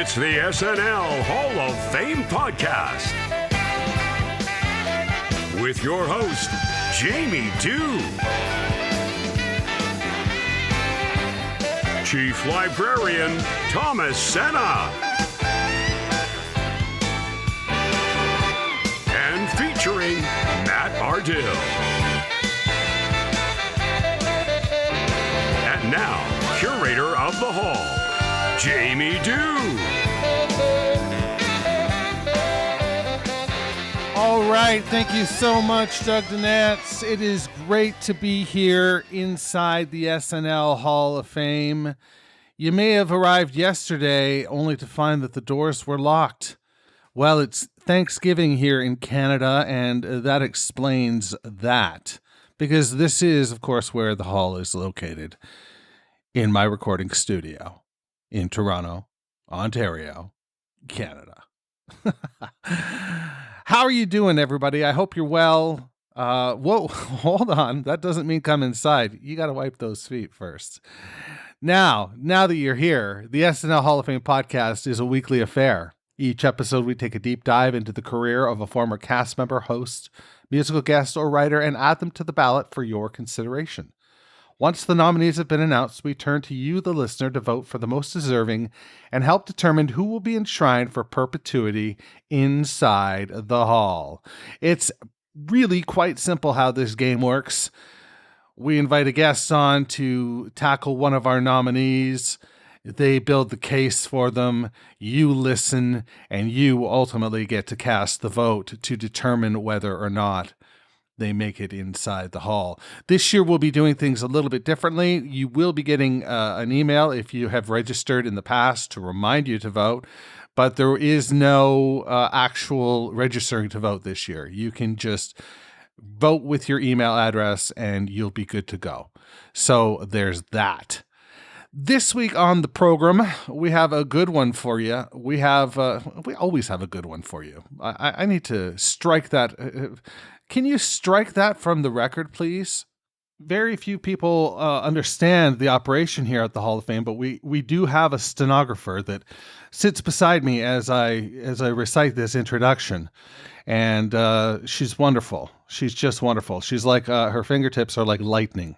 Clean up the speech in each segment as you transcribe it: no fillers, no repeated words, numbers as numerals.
It's the SNL Hall of Fame podcast with your host, Jamie Dew, Chief Librarian Thomas Senna, and featuring Matt Ardill. And now, curator of the hall, Jamie Dew. All right, thank you so much, Doug DeNance. It is great to be here inside the SNL Hall of Fame. You may have arrived yesterday only to find that the doors were locked. Well, it's Thanksgiving here in Canada, and that explains that. Because this is, of course, where the hall is located, in my recording studio in Toronto, Ontario, Canada. How are you doing, everybody? I hope you're well. Whoa, hold on. That doesn't mean come inside. You got to wipe those feet first. Now that you're here, the SNL Hall of Fame podcast is a weekly affair. Each episode, we take a deep dive into the career of a former cast member, host, musical guest, or writer, and add them to the ballot for your consideration. Once the nominees have been announced, we turn to you, the listener, to vote for the most deserving and help determine who will be enshrined for perpetuity inside the hall. It's really quite simple how this game works. We invite a guest on to tackle one of our nominees. They build the case for them. You listen, and you ultimately get to cast the vote to determine whether or not they make it inside the hall. This year, we'll be doing things a little bit differently. You will be getting an email if you have registered in the past to remind you to vote, but there is no actual registering to vote this year. You can just vote with your email address and you'll be good to go. So there's that. This week on the program, we have a good one for you. We always have a good one for you. I need to strike that. Can you strike that from the record, please? Very few people understand the operation here at the Hall of Fame, but we do have a stenographer that sits beside me as I recite this introduction, and she's wonderful. She's just wonderful. She's like her fingertips are like lightning,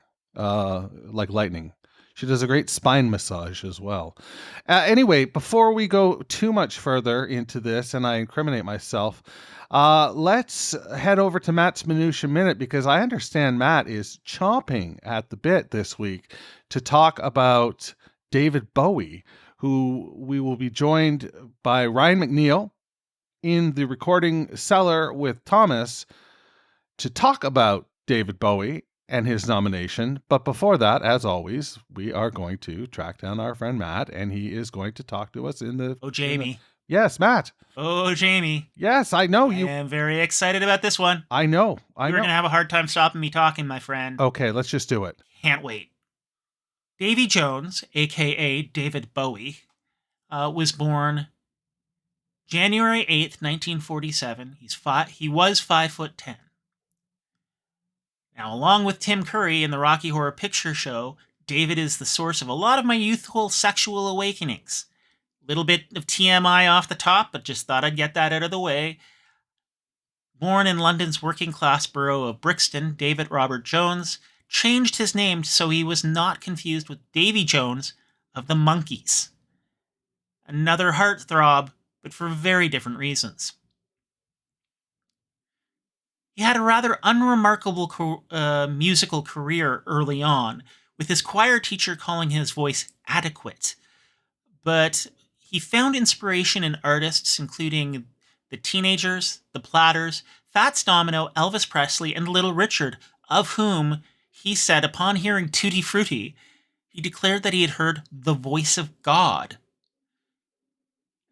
She does a great spine massage as well. Anyway, before we go too much further into this and I incriminate myself, let's head over to Matt's Minutia Minute, because I understand Matt is chomping at the bit this week to talk about David Bowie, who we will be joined by Ryan McNeil in the recording cellar with Thomas to talk about David Bowie and his nomination. But before that, as always, we are going to track down our friend Matt, and he is going to talk to us in the... Oh, Jamie. Yes, Matt. Oh, Jamie. Yes, I know you. I am very excited about this one. I know. You're going to have a hard time stopping me talking, my friend. Okay, let's just do it. Can't wait. Davy Jones, a.k.a. David Bowie, was born January 8th, 1947. He was 5'10". Now, along with Tim Curry in the Rocky Horror Picture Show, David is the source of a lot of my youthful sexual awakenings. Little bit of TMI off the top, but just thought I'd get that out of the way. Born in London's working-class borough of Brixton, David Robert Jones changed his name so he was not confused with Davy Jones of the Monkees. Another heartthrob, but for very different reasons. He had a rather unremarkable musical career early on, with his choir teacher calling his voice adequate. But he found inspiration in artists including the Teenagers, the Platters, FatsDomino, Elvis Presley, and Little Richard, of whom he said upon hearing Tutti Frutti, he declared that he had heard the voice of God.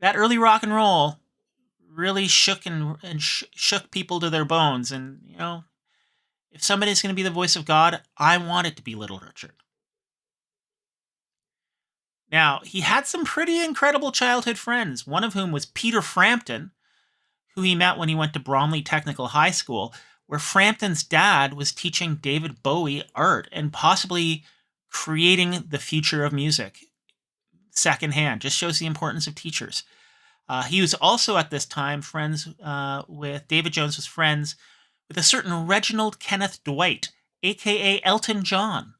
That early rock and roll really shook shook people to their bones. And, you know, if somebody's going to be the voice of God, I want it to be Little Richard. Now, he had some pretty incredible childhood friends, one of whom was Peter Frampton, who he met when he went to Bromley Technical High School, where Frampton's dad was teaching David Bowie art and possibly creating the future of music. secondhand. Just shows the importance of teachers. He was also at this time David Jones was friends with a certain Reginald Kenneth Dwight, a.k.a. Elton John.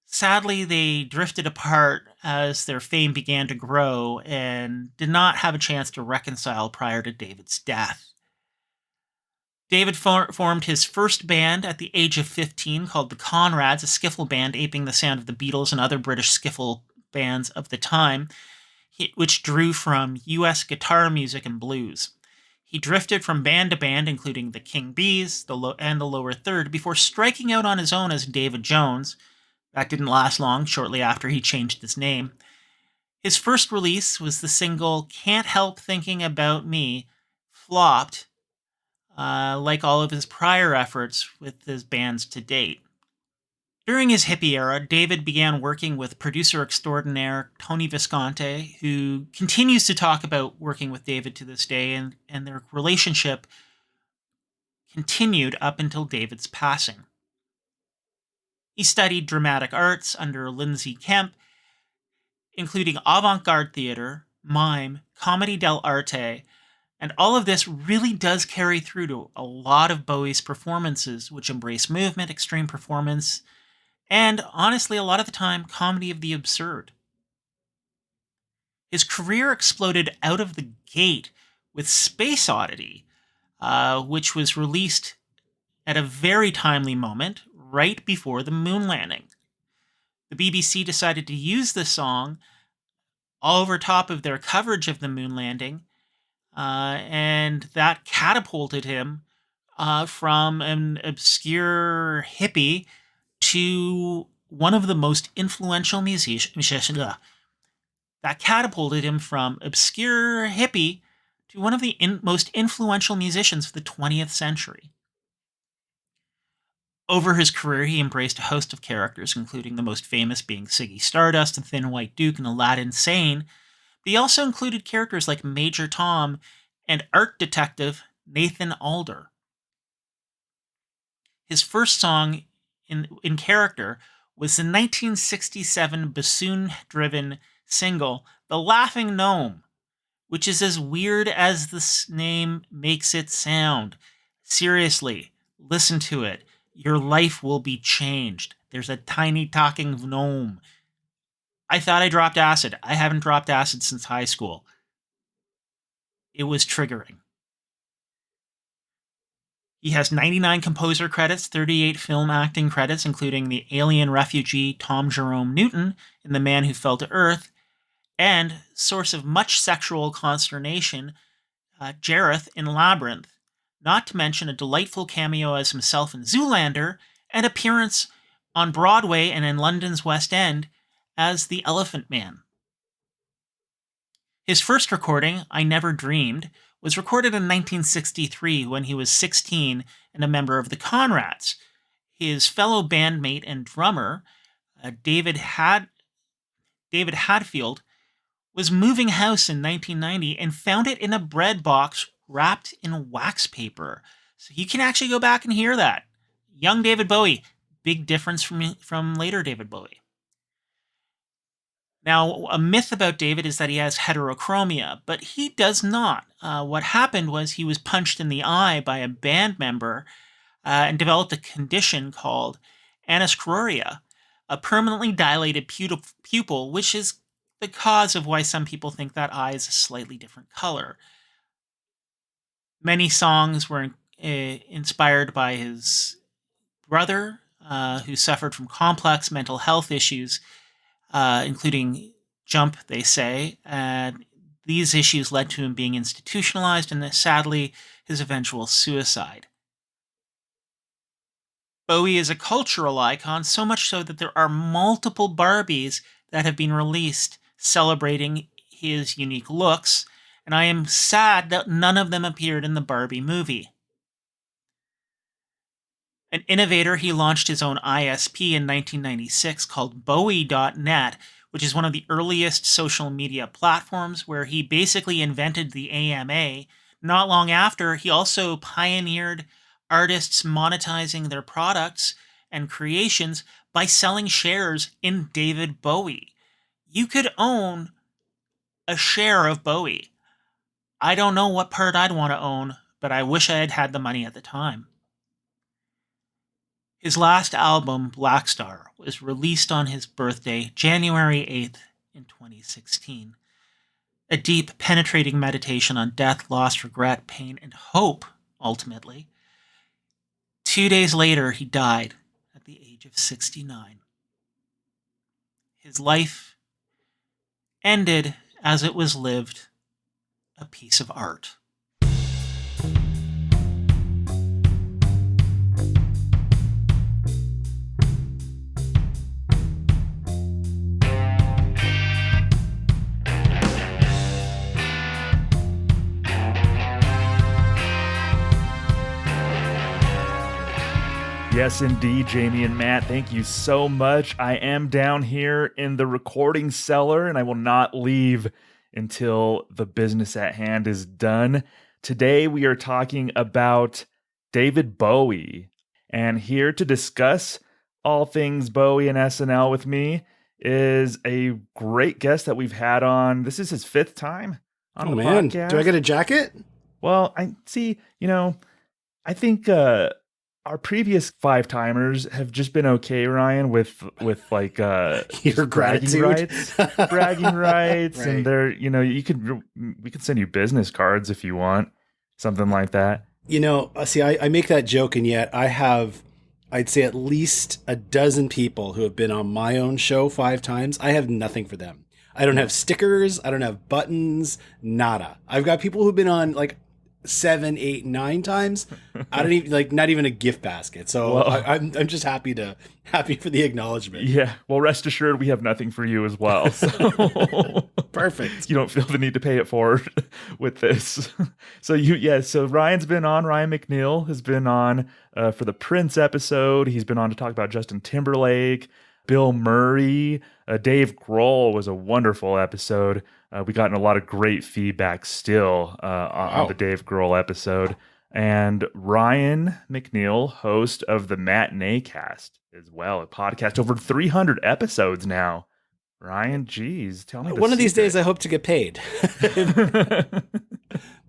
Sadly, they drifted apart as their fame began to grow and did not have a chance to reconcile prior to David's death. David formed his first band at the age of 15 called the Conrads, a skiffle band aping the sound of the Beatles and other British skiffle bands of the time, which drew from U.S. guitar music and blues. He drifted from band to band, including the King Bees and the Lower Third, before striking out on his own as David Jones. That didn't last long, shortly after he changed his name. His first release was the single Can't Help Thinking About Me, flopped, like all of his prior efforts with his bands to date. During his hippie era, David began working with producer extraordinaire Tony Visconti, who continues to talk about working with David to this day, and their relationship continued up until David's passing. He studied dramatic arts under Lindsay Kemp, including avant-garde theater, mime, comedy dell'arte, and all of this really does carry through to a lot of Bowie's performances, which embrace movement, extreme performance, and honestly, a lot of the time, comedy of the absurd. His career exploded out of the gate with Space Oddity, which was released at a very timely moment, right before the moon landing. The BBC decided to use the song over top of their coverage of the moon landing, and that catapulted him from an obscure hippie to one of the most influential musicians. That catapulted him from obscure hippie to one of the most influential musicians of the 20th century. Over his career, he embraced a host of characters, including the most famous being Ziggy Stardust, the Thin White Duke, and Aladdin Sane. But he also included characters like Major Tom and art detective Nathan Alder. His first song in character was the 1967 bassoon-driven single, The Laughing Gnome, which is as weird as the name makes it sound. Seriously, listen to it. Your life will be changed. There's a tiny talking gnome. I thought I dropped acid. I haven't dropped acid since high school. It was triggering. He has 99 composer credits, 38 film acting credits, including the alien refugee Tom Jerome Newton in The Man Who Fell to Earth, and source of much sexual consternation, Jareth in Labyrinth, not to mention a delightful cameo as himself in Zoolander, and appearance on Broadway and in London's West End as the Elephant Man. His first recording, I Never Dreamed, was recorded in 1963 when he was 16 and a member of the Conrads. His fellow bandmate and drummer, David Hadfield, was moving house in 1990 and found it in a bread box wrapped in wax paper. So you can actually go back and hear that. Young David Bowie, big difference from later David Bowie. Now, a myth about David is that he has heterochromia, but he does not. What happened was he was punched in the eye by a band member and developed a condition called anoscleria, a permanently dilated pupil, which is the cause of why some people think that eye is a slightly different color. Many songs were inspired by his brother, who suffered from complex mental health issues, including Jump, they say. These issues led to him being institutionalized and, sadly, his eventual suicide. Bowie is a cultural icon, so much so that there are multiple Barbies that have been released celebrating his unique looks, and I am sad that none of them appeared in the Barbie movie. An innovator, he launched his own ISP in 1996 called Bowie.net, which is one of the earliest social media platforms where he basically invented the AMA. Not long after, he also pioneered artists monetizing their products and creations by selling shares in David Bowie. you could own a share of Bowie. I don't know what part I'd want to own, but I wish I had had the money at the time. His last album, Black Star, was released on his birthday, January 8th in 2016. A deep, penetrating meditation on death, loss, regret, pain, and hope, ultimately. 2 days later, he died at the age of 69. His life ended as it was lived, a piece of art. Yes, indeed, Jamie and Matt, thank you so much. I am down here in the recording cellar, and I will not leave until the business at hand is done. Today, we are talking about David Bowie, and here to discuss all things Bowie and SNL with me is a great guest that we've had on. This is his 5th time on the podcast. Do I get a jacket? Well, I see, I think our previous 5-timers have just been okay, Ryan, with like your bragging rights, Right. and they're we could send you business cards if you want something like that. See, I make that joke, and yet I'd say at least a dozen people who have been on my own show 5 times. I have nothing for them. I don't have stickers. I don't have buttons. Nada. I've got people who've been on like 7, 8, 9 times. I don't even not even a gift basket. So I'm just happy for the acknowledgement. Yeah. Well, rest assured, we have nothing for you as well. So perfect. You don't feel the need to pay it forward with this. So Ryan's been on. Ryan McNeil has been on for the Prince episode. He's been on to talk about Justin Timberlake, Bill Murray. Dave Grohl was a wonderful episode. We gotten a lot of great feedback still on the Dave Grohl episode. And Ryan McNeil, host of the Matinee Cast as well, a podcast over 300 episodes now. Ryan, geez, tell me one of these days I hope to get paid.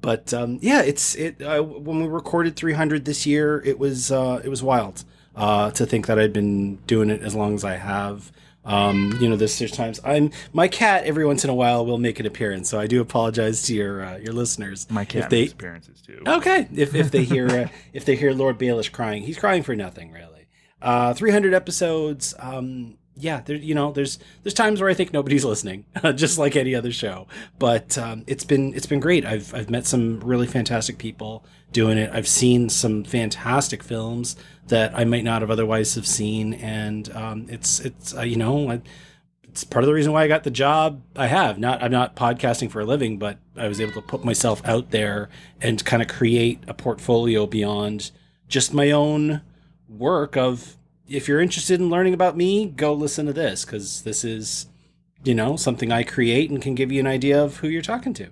But when we recorded 300 this year, it was wild to think that I'd been doing it as long as I have. There's times my cat every once in a while will make an appearance, so I do apologize to your listeners. My cat makes appearances too. Okay, if they hear Lord Baelish crying, he's crying for nothing really. 300 episodes. There's times where I think nobody's listening, just like any other show. But it's been great. I've met some really fantastic people doing it. I've seen some fantastic films that I might not have otherwise have seen, and it's part of the reason why I got the job I have. I'm not podcasting for a living, but I was able to put myself out there and kind of create a portfolio beyond just my own work of, if you're interested in learning about me, go listen to this, because this is, something I create and can give you an idea of who you're talking to.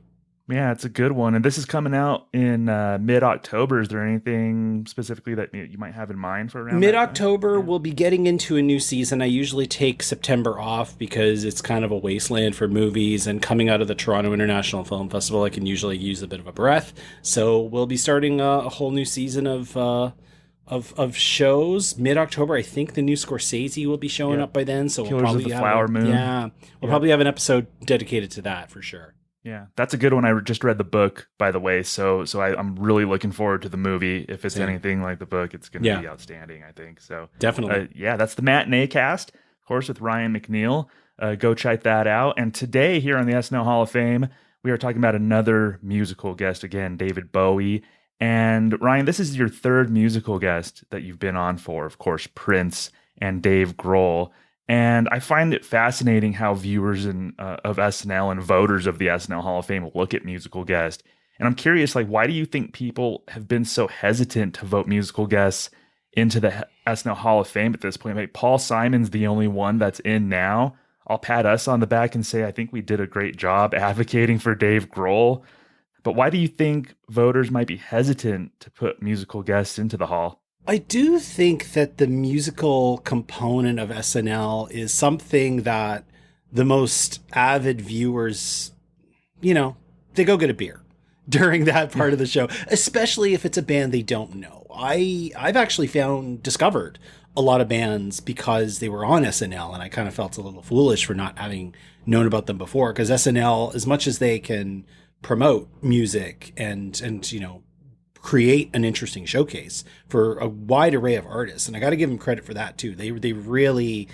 Yeah, it's a good one. And this is coming out in mid-October. Is there anything specifically that you might have in mind for around mid-October? We'll be getting into a new season. I usually take September off because it's kind of a wasteland for movies, and coming out of the Toronto International Film Festival, I can usually use a bit of a breath. So we'll be starting a whole new season of shows mid-October. I think the new Scorsese will be showing up by then, so Killers of the Flower Moon. Yeah, we'll probably have an episode dedicated to that for sure. Yeah, that's a good one. I just read the book, by the way, so I'm really looking forward to the movie. If it's anything like the book, it's going to be outstanding, I think. So definitely, that's the Matinee Cast, of course, with Ryan McNeil. Go check that out. And today, here on the SNL Hall of Fame, we are talking about another musical guest again, David Bowie. And Ryan, this is your 3rd musical guest that you've been on for, of course, Prince and Dave Grohl. And I find it fascinating how viewers of SNL and voters of the SNL Hall of Fame look at musical guests. And I'm curious, why do you think people have been so hesitant to vote musical guests into the SNL Hall of Fame at this point? Paul Simon's the only one that's in now. I'll pat us on the back and say I think we did a great job advocating for Dave Grohl. But why do you think voters might be hesitant to put musical guests into the Hall? I do think that the musical component of SNL is something that the most avid viewers, they go get a beer during that part of the show, especially if it's a band they don't know. I've actually discovered a lot of bands because they were on SNL, and I kind of felt a little foolish for not having known about them before, because SNL, as much as they can promote music and create an interesting showcase for a wide array of artists, and I got to give them credit for that too. They really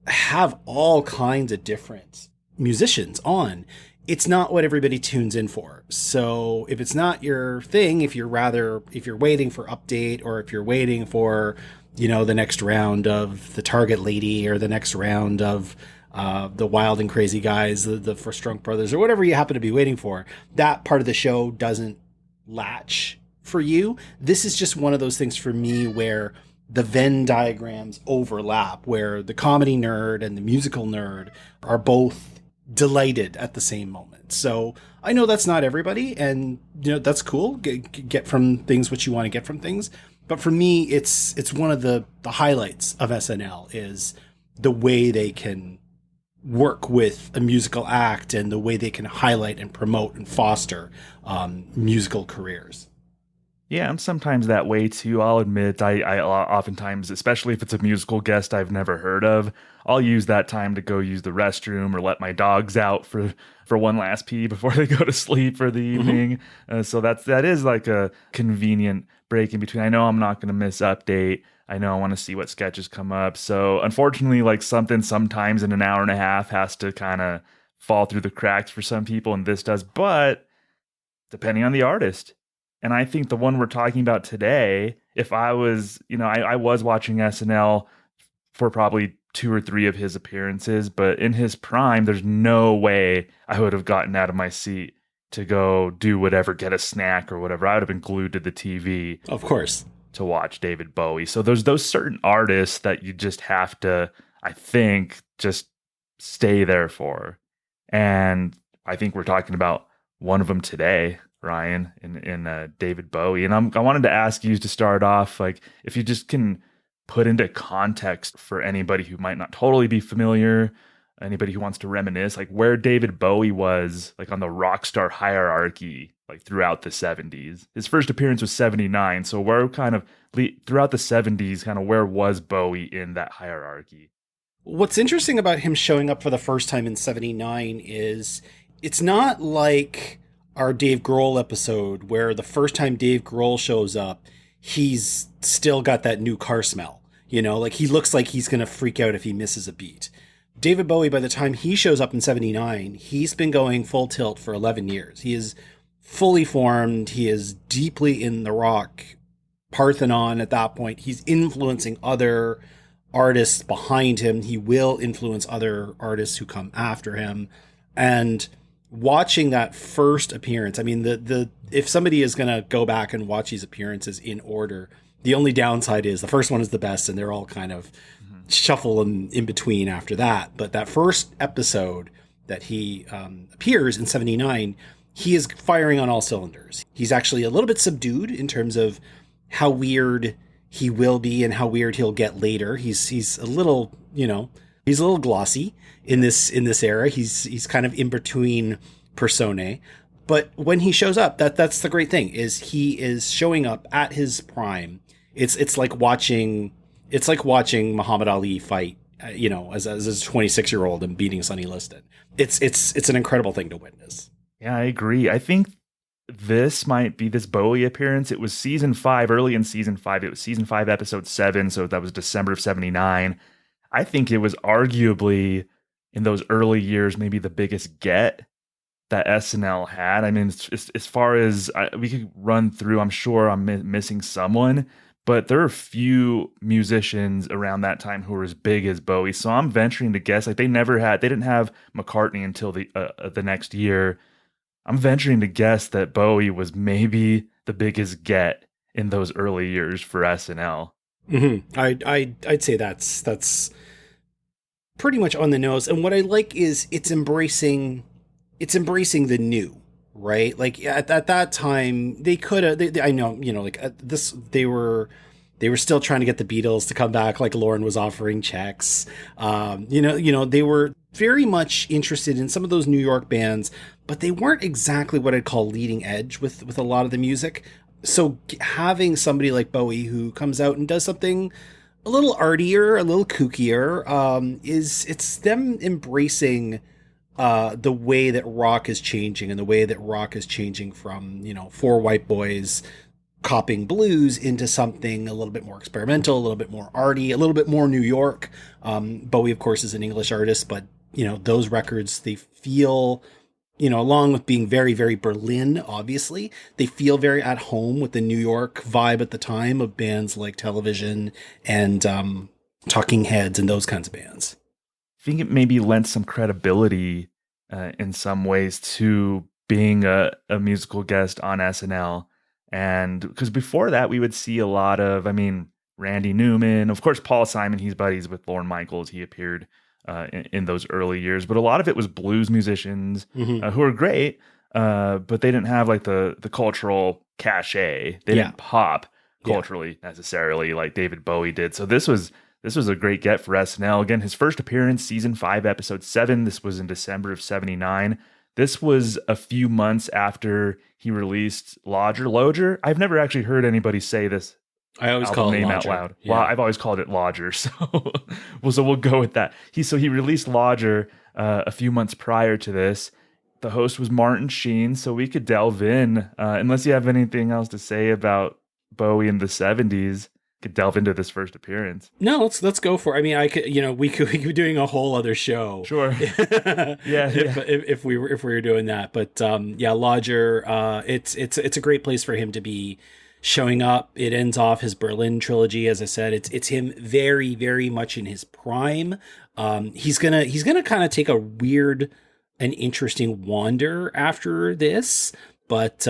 have all kinds of different musicians on. It's not what everybody tunes in for. So if it's not your thing, if you're waiting for update, or if you're waiting for, the next round of the Target Lady, or the next round of the Wild and Crazy Guys, the Strunk Brothers, or whatever you happen to be waiting for, that part of the show doesn't latch for you. This is just one of those things for me where the Venn diagrams overlap, where the comedy nerd and the musical nerd are both delighted at the same moment. So I know that's not everybody, and that's cool. Get from things what you want to get from things. But for me, it's one of the highlights of SNL is the way they can work with a musical act and the way they can highlight and promote and foster musical careers. Yeah, I'm sometimes that way too. I'll admit, I oftentimes, especially if it's a musical guest I've never heard of, I'll use that time to go use the restroom or let my dogs out for one last pee before they go to sleep for the evening. So that is like a convenient break in between. I know I'm not going to miss update. I know I want to see what sketches come up. So unfortunately, like something sometimes in an hour and a half has to kind of fall through the cracks for some people, and this does. But depending on the artist. And I think the one we're talking about today, if I was, I was watching SNL for probably 2 or 3 of his appearances, but in his prime, there's no way I would have gotten out of my seat to go do whatever, get a snack or whatever. I would have been glued to the TV. Of course. To watch David Bowie. So there's those certain artists that you just have to, I think, just stay there for. And I think we're talking about one of them today, Ryan, in David Bowie. And I wanted to ask you to start off, like, if you just can put into context for anybody who might not totally be familiar, anybody who wants to reminisce, like where David Bowie was, like on the rock star hierarchy, like throughout the 70s. His first appearance was 79. So where kind of throughout the 70s, kind of where was Bowie in that hierarchy? What's interesting about him showing up for the first time in 79 is it's not like our Dave Grohl episode where the first time Dave Grohl shows up, he's still got that new car smell. Like he looks like he's going to freak out if he misses a beat. David Bowie, by the time he shows up in 79, he's been going full tilt for 11 years. He is fully formed. He is deeply in the rock Parthenon at that point. He's influencing other artists behind him. He will influence other artists who come after him. And watching that first appearance, I mean, if somebody is going to go back and watch these appearances in order, the only downside is the first one is the best, and they're all kind of shuffle in between after that. But that first episode that he appears in 79, he is firing on all cylinders. He's actually a little bit subdued in terms of how weird he will be and how weird he'll get later. He's a little, he's a little glossy in this era. He's kind of in between personae. But when he shows up, that's the great thing, is he is showing up at his prime. It's like watching Muhammad Ali fight, as a 26-year-old and beating Sonny Liston. It's an incredible thing to witness. Yeah, I agree. I think this might be this Bowie appearance. It was season 5, early in season 5. It was season 5, episode 7. So that was December of 79. I think it was arguably in those early years, maybe the biggest get that SNL had. I mean, as far as we could run through, I'm sure I'm missing someone, but there are few musicians around that time who were as big as Bowie. So I'm venturing to guess, like they didn't have McCartney until the next year. I'm venturing to guess that Bowie was maybe the biggest get in those early years for SNL. Mm-hmm. I'd say that's pretty much on the nose. And what I like is it's embracing the new, right? Like at that time they could have, I know, like they were They were still trying to get the Beatles to come back, like Lorne was offering checks. They were very much interested in some of those New York bands, but they weren't exactly what I'd call leading edge with a lot of the music. So having somebody like Bowie who comes out and does something a little artier, a little kookier, it's them embracing the way that rock is changing, and the way that rock is changing from, four white boys copying blues into something a little bit more experimental, a little bit more arty, a little bit more New York. Bowie, of course, is an English artist, but those records, they feel, along with being very, very Berlin, obviously, they feel very at home with the New York vibe at the time of bands like Television and Talking Heads and those kinds of bands. I think it maybe lent some credibility in some ways to being a musical guest on SNL. And because before that, we would see a lot of, Randy Newman, of course, Paul Simon, he's buddies with Lorne Michaels. He appeared in those early years, but a lot of it was blues musicians who were great, but they didn't have like the cultural cachet. They didn't pop culturally necessarily like David Bowie did. So this was a great get for SNL. Again, his first appearance, season 5, episode 7. This was in December of 79. This was a few months after he released Lodger. I've never actually heard anybody say this. I always call it name Lodger. Out loud. Yeah. Well, I've always called it Lodger, so we'll go with that. He released Lodger a few months prior to this. The host was Martin Sheen, so we could delve in. Unless you have anything else to say about Bowie in the 70s, could delve into this first appearance. No, let's go for it. I could, we could be doing a whole other show. Sure. If we were doing that, but Lodger, it's a great place for him to be showing up. It ends off his Berlin trilogy. As I said, it's him very, very much in his prime. He's gonna kind of take a weird and interesting wander after this, but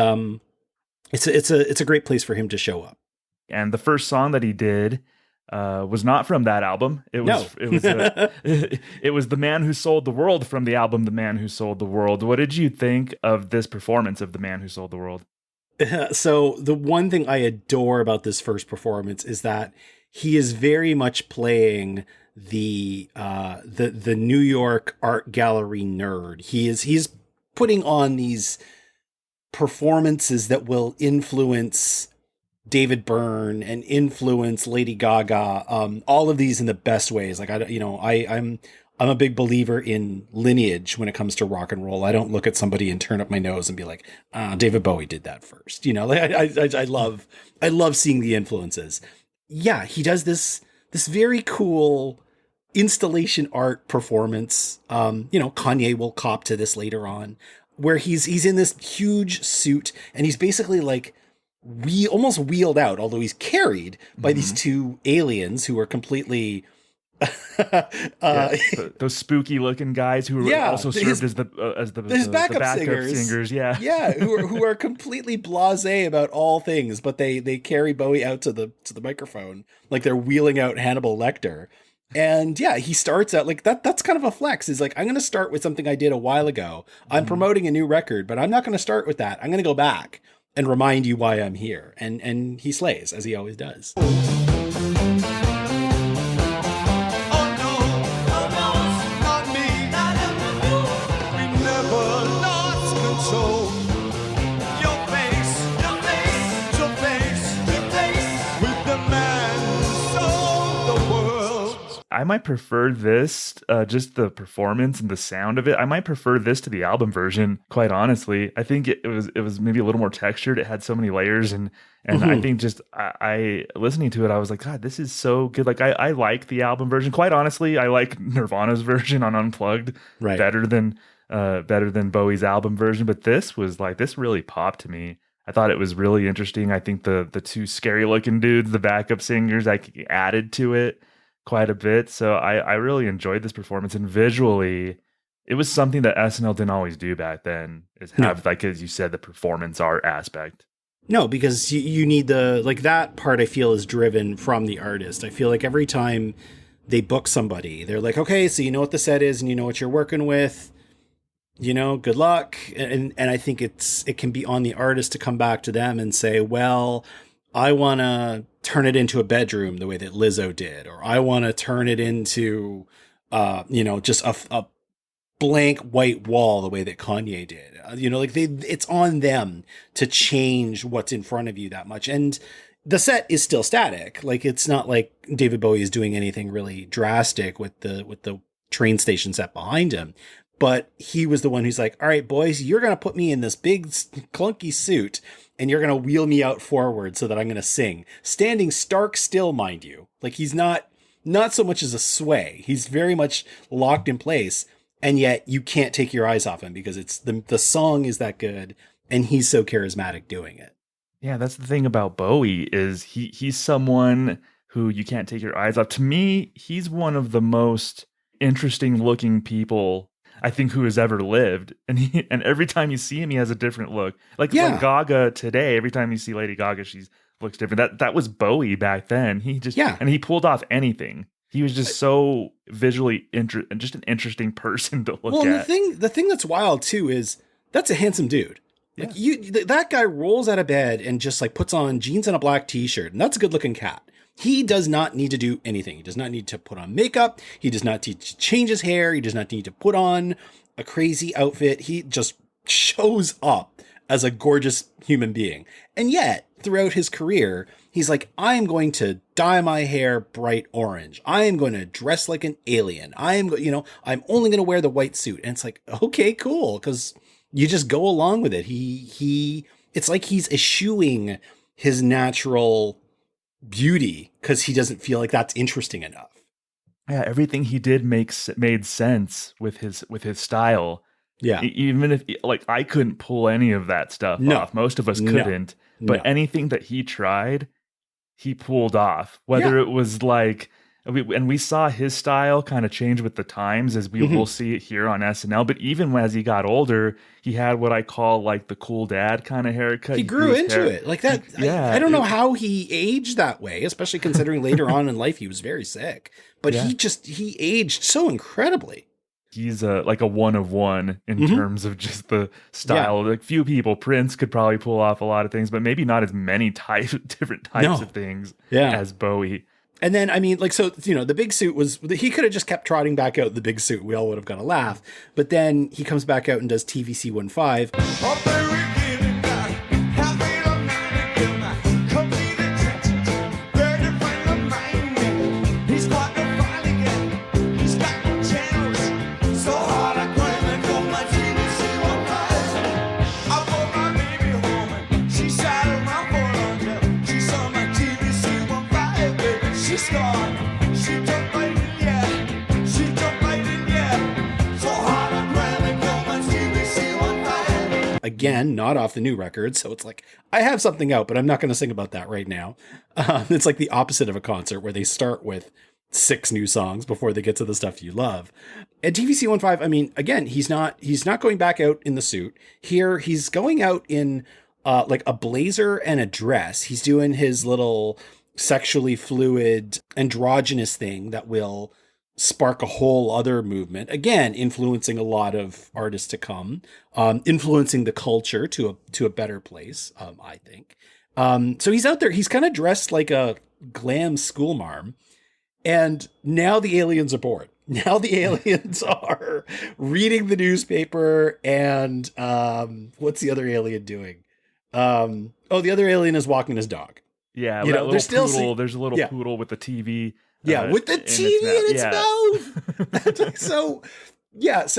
it's a great place for him to show up. And the first song that he did was not from that album. It was The Man Who Sold the World from the album The Man Who Sold the World. What did you think of this performance of The Man Who Sold the World? So the one thing I adore about this first performance is that he is very much playing the New York art gallery nerd. He's putting on these performances that will influence David Byrne and influence Lady Gaga, all of these in the best ways. Like I'm a big believer in lineage when it comes to rock and roll. I don't look at somebody and turn up my nose and be like, David Bowie did that first. I love seeing the influences. Yeah, he does this very cool installation art performance. Kanye will cop to this later on, where he's in this huge suit and he's basically like almost wheeled out, although he's carried by these two aliens who are completely those spooky looking guys who also served as the backup singers. who are completely blasé about all things, but they carry Bowie out to the microphone like they're wheeling out Hannibal Lecter. And he starts out like that's kind of a flex. He's like, I'm going to start with something I did a while ago. I'm promoting a new record, but I'm not going to start with that. I'm going to go back and remind you why I'm here. And he slays, as he always does. I might prefer this, just the performance and the sound of it. I might prefer this to the album version, quite honestly. I think it was maybe a little more textured. It had so many layers, and I think just I listening to it, I was like, God, this is so good. Like I like the album version. Quite honestly, I like Nirvana's version on Unplugged better than Bowie's album version. But this really popped to me. I thought it was really interesting. I think the two scary looking dudes, the backup singers, added to it quite a bit. So I really enjoyed this performance, and visually it was something that SNL didn't always do back then, is have like, as you said, the performance art aspect. No, because you need that part I feel is driven from the artist. I feel like every time they book somebody, they're like, okay, so you know what the set is and you know what you're working with, good luck. And I think it can be on the artist to come back to them and say, well, I want to turn it into a bedroom the way that Lizzo did, or I want to turn it into, just a blank white wall the way that Kanye did. It's on them to change what's in front of you that much. And the set is still static. Like, it's not like David Bowie is doing anything really drastic with the train station set behind him. But he was the one who's like, all right, boys, you're going to put me in this big clunky suit and you're going to wheel me out forward so that I'm going to sing. Standing stark still, mind you. Like, he's not so much as a sway. He's very much locked in place. And yet you can't take your eyes off him because it's the song is that good and he's so charismatic doing it. Yeah, that's the thing about Bowie is he's someone who you can't take your eyes off. To me, he's one of the most interesting looking people I think who has ever lived. And every time you see him, he has a different look. Like Gaga today, every time you see Lady Gaga, she looks different. That was Bowie back then. And he pulled off anything. He was just so visually just an interesting person to look at. The thing that's wild too is that's a handsome dude. Like that guy rolls out of bed and just like puts on jeans and a black t-shirt, and that's a good looking cat. He does not need to do anything. He does not need to put on makeup. He does not need to change his hair. He does not need to put on a crazy outfit. He just shows up as a gorgeous human being. And yet, throughout his career, he's like, I'm going to dye my hair bright orange. I am going to dress like an alien. I'm only going to wear the white suit. And it's like, okay, cool. Because you just go along with it. It's like he's eschewing his natural beauty because he doesn't feel like that's interesting enough. Yeah, everything he did made sense with his style. Yeah, even if I couldn't pull any of that stuff off, most of us couldn't. But anything that he tried, he pulled off. Whether it was like, we saw his style kind of change with the times, as we will see it here on SNL. But even as he got older, he had what I call like the cool dad kind of haircut. He grew into it like that. I don't know how he aged that way, especially considering later on in life he was very sick. But he aged so incredibly. He's like a one of one in terms of just the style. Like few people, Prince could probably pull off a lot of things, but maybe not as many different types of things as Bowie. And then, the big suit he could have just kept trotting back out the big suit. We all would have got a laugh. But then he comes back out and does TVC 15. Again, not off the new record. So it's like, I have something out, but I'm not going to sing about that right now. It's like the opposite of a concert where they start with 6 new songs before they get to the stuff you love. At TVC 15, again, he's not going back out in the suit. Here, he's going out in like a blazer and a dress. He's doing his little sexually fluid androgynous thing that will spark a whole other movement, again influencing a lot of artists to come, influencing the culture to a better place, I think. So he's out there, he's kind of dressed like a glam schoolmarm, and now the aliens are bored. Now the aliens are reading the newspaper, and what's the other alien doing? The other alien is walking his dog. Yeah, there's a little poodle with the TV. With the TV in its mouth. So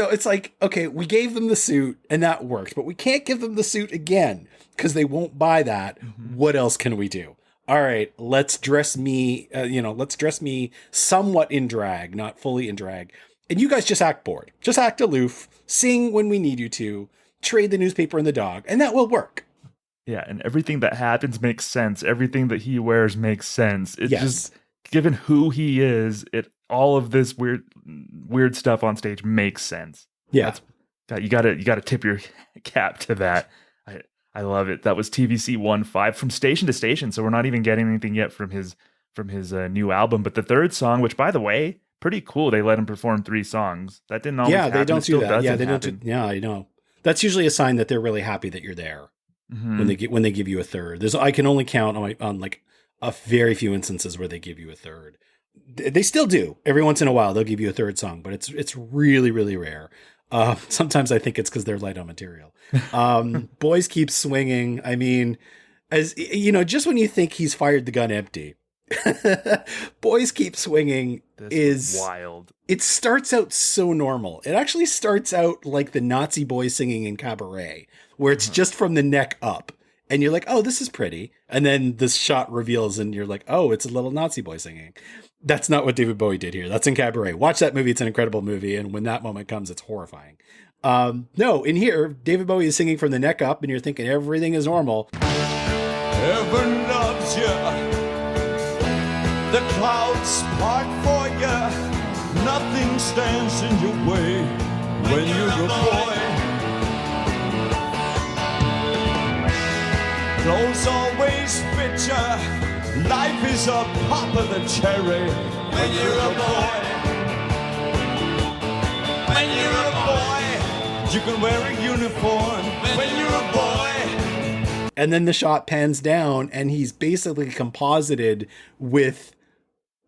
it's like, okay, we gave them the suit and that worked, but we can't give them the suit again because they won't buy that. What else can we do? All right, let's dress me somewhat in drag, not fully in drag. And you guys just act bored. Just act aloof. Sing when we need you to. Trade the newspaper and the dog, and that will work. Yeah, and everything that happens makes sense. Everything that he wears makes sense. It just... Given who he is, all of this weird stuff on stage makes sense. Yeah, you gotta tip your cap to that. I love it. That was TVC 15 from station to station. So we're not even getting anything yet from his new album. But the third song, which by the way, pretty cool. They let him perform 3 songs. That didn't always happen. They don't do that. Yeah, they don't. Yeah, I know. That's usually a sign that they're really happy that you're there. when they give you a third. I can only count on like a very few instances where they give you a third. They still do. Every once in a while, they'll give you a third song, but it's really, really rare. Sometimes I think it's because they're light on material. Boys Keep Swinging. I mean, as you know, just when you think he's fired the gun empty, Boys Keep Swinging is wild. It starts out so normal. It actually starts out like the Nazi boys singing in Cabaret, where it's just from the neck up. And you're like, oh, this is pretty. And then this shot reveals and you're like, oh, it's a little Nazi boy singing. That's not what David Bowie did here. That's in Cabaret. Watch that movie. It's an incredible movie. And when that moment comes, it's horrifying. No, in here, David Bowie is singing from the neck up and you're thinking everything is normal. Heaven loves you. The clouds part for you. Nothing stands in your way when you're a boy. Clothes always fit you. Life is a pop of the cherry when you're a boy. When you're a boy, you can wear a uniform when you're a boy. And then the shot pans down and he's basically composited with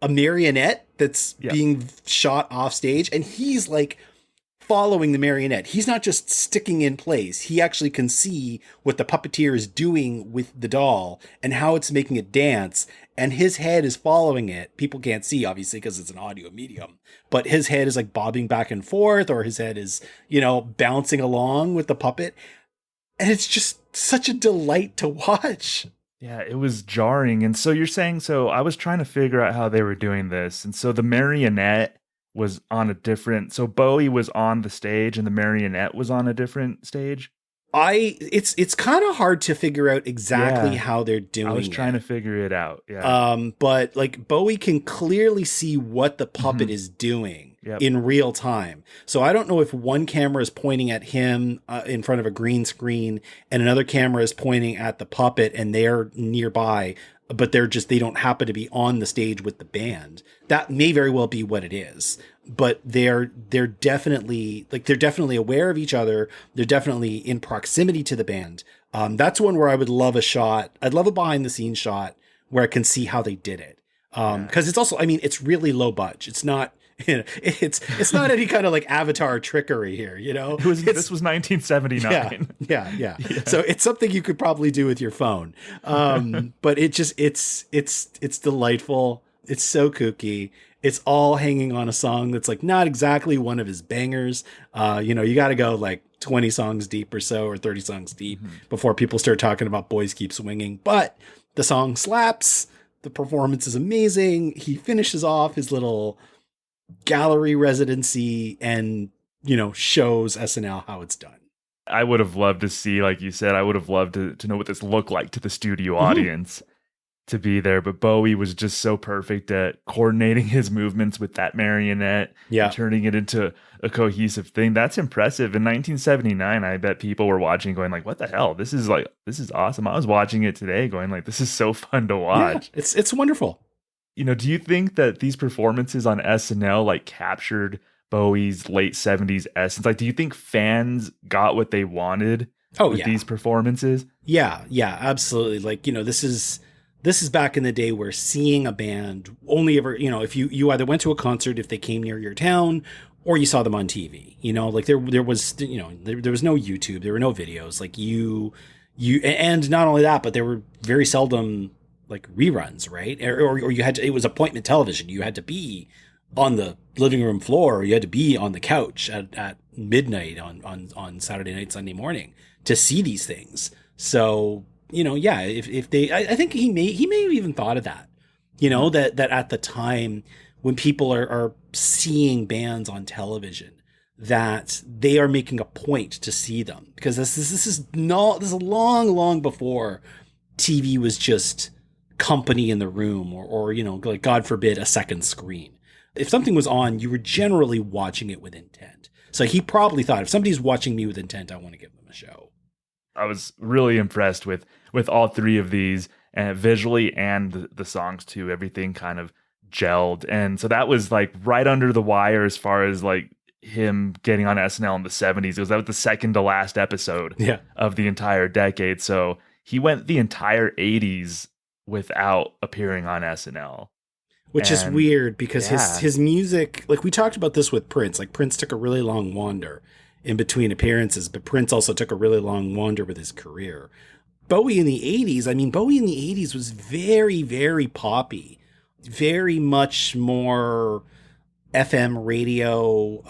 a marionette that's being shot off stage. And he's like following the marionette. He's not just sticking in place. He actually can see what the puppeteer is doing with the doll and how it's making it dance. And his head is following it. People can't see, obviously, because it's an audio medium. But his head is like bobbing back and forth, or his head is, bouncing along with the puppet. And it's just such a delight to watch. Yeah, it was jarring. And so you're saying, I was trying to figure out how they were doing this. And so the marionette was on a different, so Bowie was on the stage and the marionette was on a different stage. It's kind of hard to figure out exactly how they're doing it. I was trying to figure it out. Yeah. But like Bowie can clearly see what the puppet is doing in real time. So I don't know if one camera is pointing at him in front of a green screen and another camera is pointing at the puppet and they're nearby, but they don't happen to be on the stage with the band. That may very well be what it is, but they're definitely aware of each other. They're definitely in proximity to the band. That's one where I would love a shot. I'd love a behind the scenes shot where I can see how they did it. Cause it's also, it's really low budget. It's not, it's not any kind of like Avatar trickery here, This was 1979. Yeah. So it's something you could probably do with your phone. But it's delightful. It's so kooky. It's all hanging on a song that's like not exactly one of his bangers. You got to go like 20 songs deep or so, or 30 songs deep before people start talking about Boys Keep Swinging. But the song slaps. The performance is amazing. He finishes off his little gallery residency and, shows SNL how it's done. I would have loved to see, like you said, I would have loved to know what this looked like to the studio audience to be there. But Bowie was just so perfect at coordinating his movements with that marionette and turning it into a cohesive thing. That's impressive. In 1979, I bet people were watching going like, what the hell? This is awesome. I was watching it today going like, this is so fun to watch. Yeah, it's wonderful. Do you think that these performances on SNL like captured Bowie's late 70s essence? Like, do you think fans got what they wanted with these performances? Yeah, absolutely. Like, this is back in the day where seeing a band only ever, if you either went to a concert if they came near your town or you saw them on TV, like there was, there was no YouTube, there were no videos, like you, and not only that, but there were very seldom like reruns, right? Or you had to, it was appointment television. You had to be on the living room floor, or you had to be on the couch at midnight on Saturday night, Sunday morning to see these things. So, if they, I think he may have even thought of that, that at the time when people are seeing bands on television, that they are making a point to see them, because this is long before TV was just company in the room or like, God forbid, a second screen. If something was on, you were generally watching it with intent. So he probably thought, if somebody's watching me with intent, I want to give them a show. I was really impressed with all three of these, visually and the songs too. Everything kind of gelled. And so that was like right under the wire as far as like him getting on SNL in the 70s. That was the second to last episode of the entire decade. So he went the entire 80s without appearing on SNL. Which is weird because his music, like we talked about this with Prince, like Prince took a really long wander in between appearances, but Prince also took a really long wander with his career. Bowie in the 80s was very, very poppy, very much more FM radio.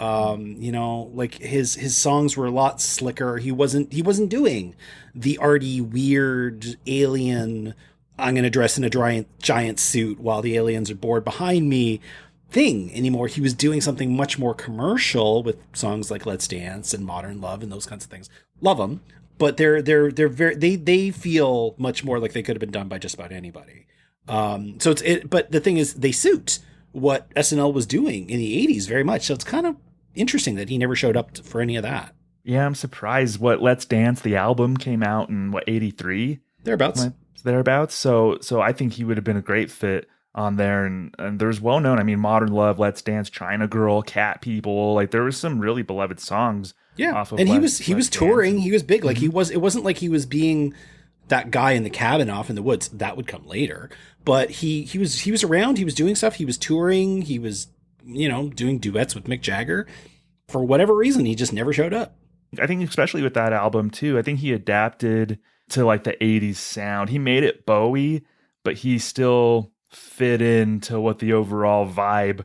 Like his songs were a lot slicker. He wasn't doing the arty, weird, alien, I'm going to dress in a giant suit while the aliens are bored behind me thing anymore. He was doing something much more commercial with songs like Let's Dance and Modern Love and those kinds of things. Love them, but they feel much more like they could have been done by just about anybody. But the thing is, they suit what SNL was doing in the 80s very much. So it's kind of interesting that he never showed up for any of that. Yeah, I'm surprised. What Let's Dance, the album came out in 83? Thereabouts. So I think he would have been a great fit on there. And there's well known, I mean, Modern Love, Let's Dance, China Girl, Cat People. Like there was some really beloved songs. Yeah. Off of and he was touring. He was big. Like Mm-hmm. it wasn't like he was being that guy in the cabin off in the woods. That would come later. But he was around, he was doing stuff, he was touring, he was, doing duets with Mick Jagger. For whatever reason, he just never showed up. I think especially with that album too, I think he adapted to like the 80s sound. He made it Bowie, but he still fit into what the overall vibe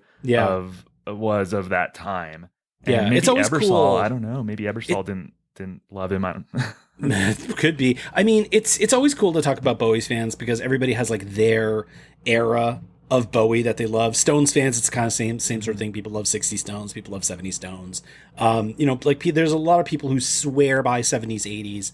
was of that time. And maybe it's always Ebersol, cool. I don't know, maybe Ebersol didn't love him. I don't Could be. I mean, it's always cool to talk about Bowie's fans because everybody has like their era of Bowie that they love. Stones fans, it's kind of same sort of thing. People love 60 Stones, people love 70 Stones. There's a lot of people who swear by 70s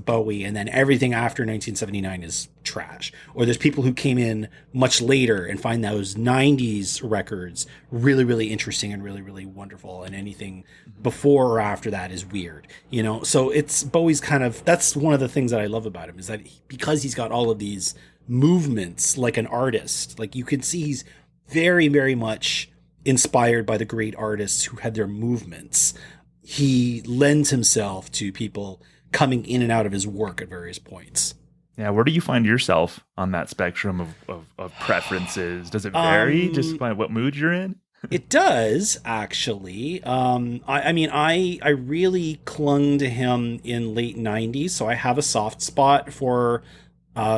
Bowie, and then everything after 1979 is trash. Or there's people who came in much later and find those 90s records really, really interesting and really, really wonderful, and anything before or after that is weird. So it's Bowie's that's one of the things that I love about him, is that because he's got all of these movements like an artist, like you can see he's very, very much inspired by the great artists who had their movements. He lends himself to people coming in and out of his work at various points. Yeah, where do you find yourself on that spectrum of preferences? Does it vary just by what mood you're in? It does, actually. I really clung to him in late 90s, so I have a soft spot for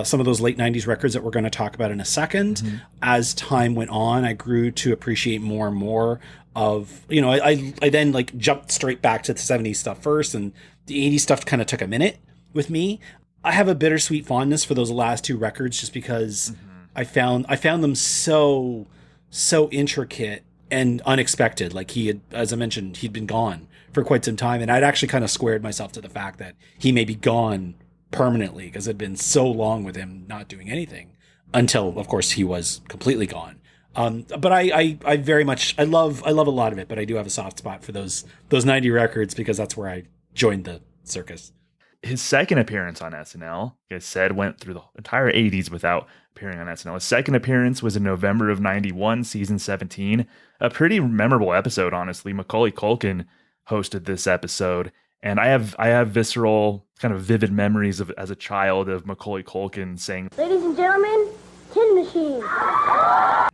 some of those late 90s records that we're going to talk about in a second. Mm-hmm. As time went on, I grew to appreciate more and more of, I then like jumped straight back to the 70s stuff first, and the 80s stuff kind of took a minute with me. I have a bittersweet fondness for those last two records just because I found them so intricate and unexpected. Like he had, as I mentioned, he'd been gone for quite some time, and I'd actually kind of squared myself to the fact that he may be gone permanently because it'd been so long with him not doing anything until, of course, he was completely gone. But I very much, I love a lot of it, but I do have a soft spot for those 90 records because that's where I joined the circus. His second appearance on SNL, like I said, went through the entire 80s without appearing on SNL. His second appearance was in November of 91, season 17. A pretty memorable episode, honestly. Macaulay Culkin hosted this episode. And I have visceral, kind of vivid memories of as a child of Macaulay Culkin saying, "Ladies and gentlemen, Tin Machine."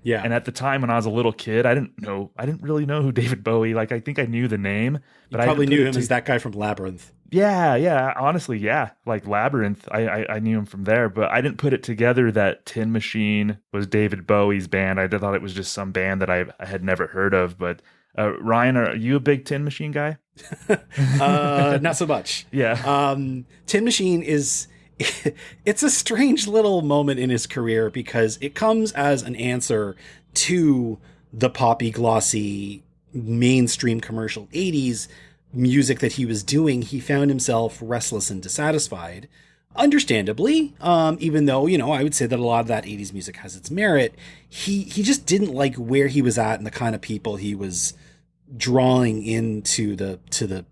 Yeah. And at the time when I was a little kid, I didn't really know who David Bowie, like I think I knew the name, but I probably knew him as that guy from Labyrinth. Yeah, honestly, yeah. Like Labyrinth, I knew him from there, but I didn't put it together that Tin Machine was David Bowie's band. I thought it was just some band that I had never heard of. But Ryan, are you a big Tin Machine guy? Not so much. Yeah. Tin Machine it's a strange little moment in his career because it comes as an answer to the poppy, glossy, mainstream commercial 80s music that he was doing. He found himself restless and dissatisfied, understandably, even though, I would say that a lot of that 80s music has its merit. He just didn't like where he was at and the kind of people he was drawing into the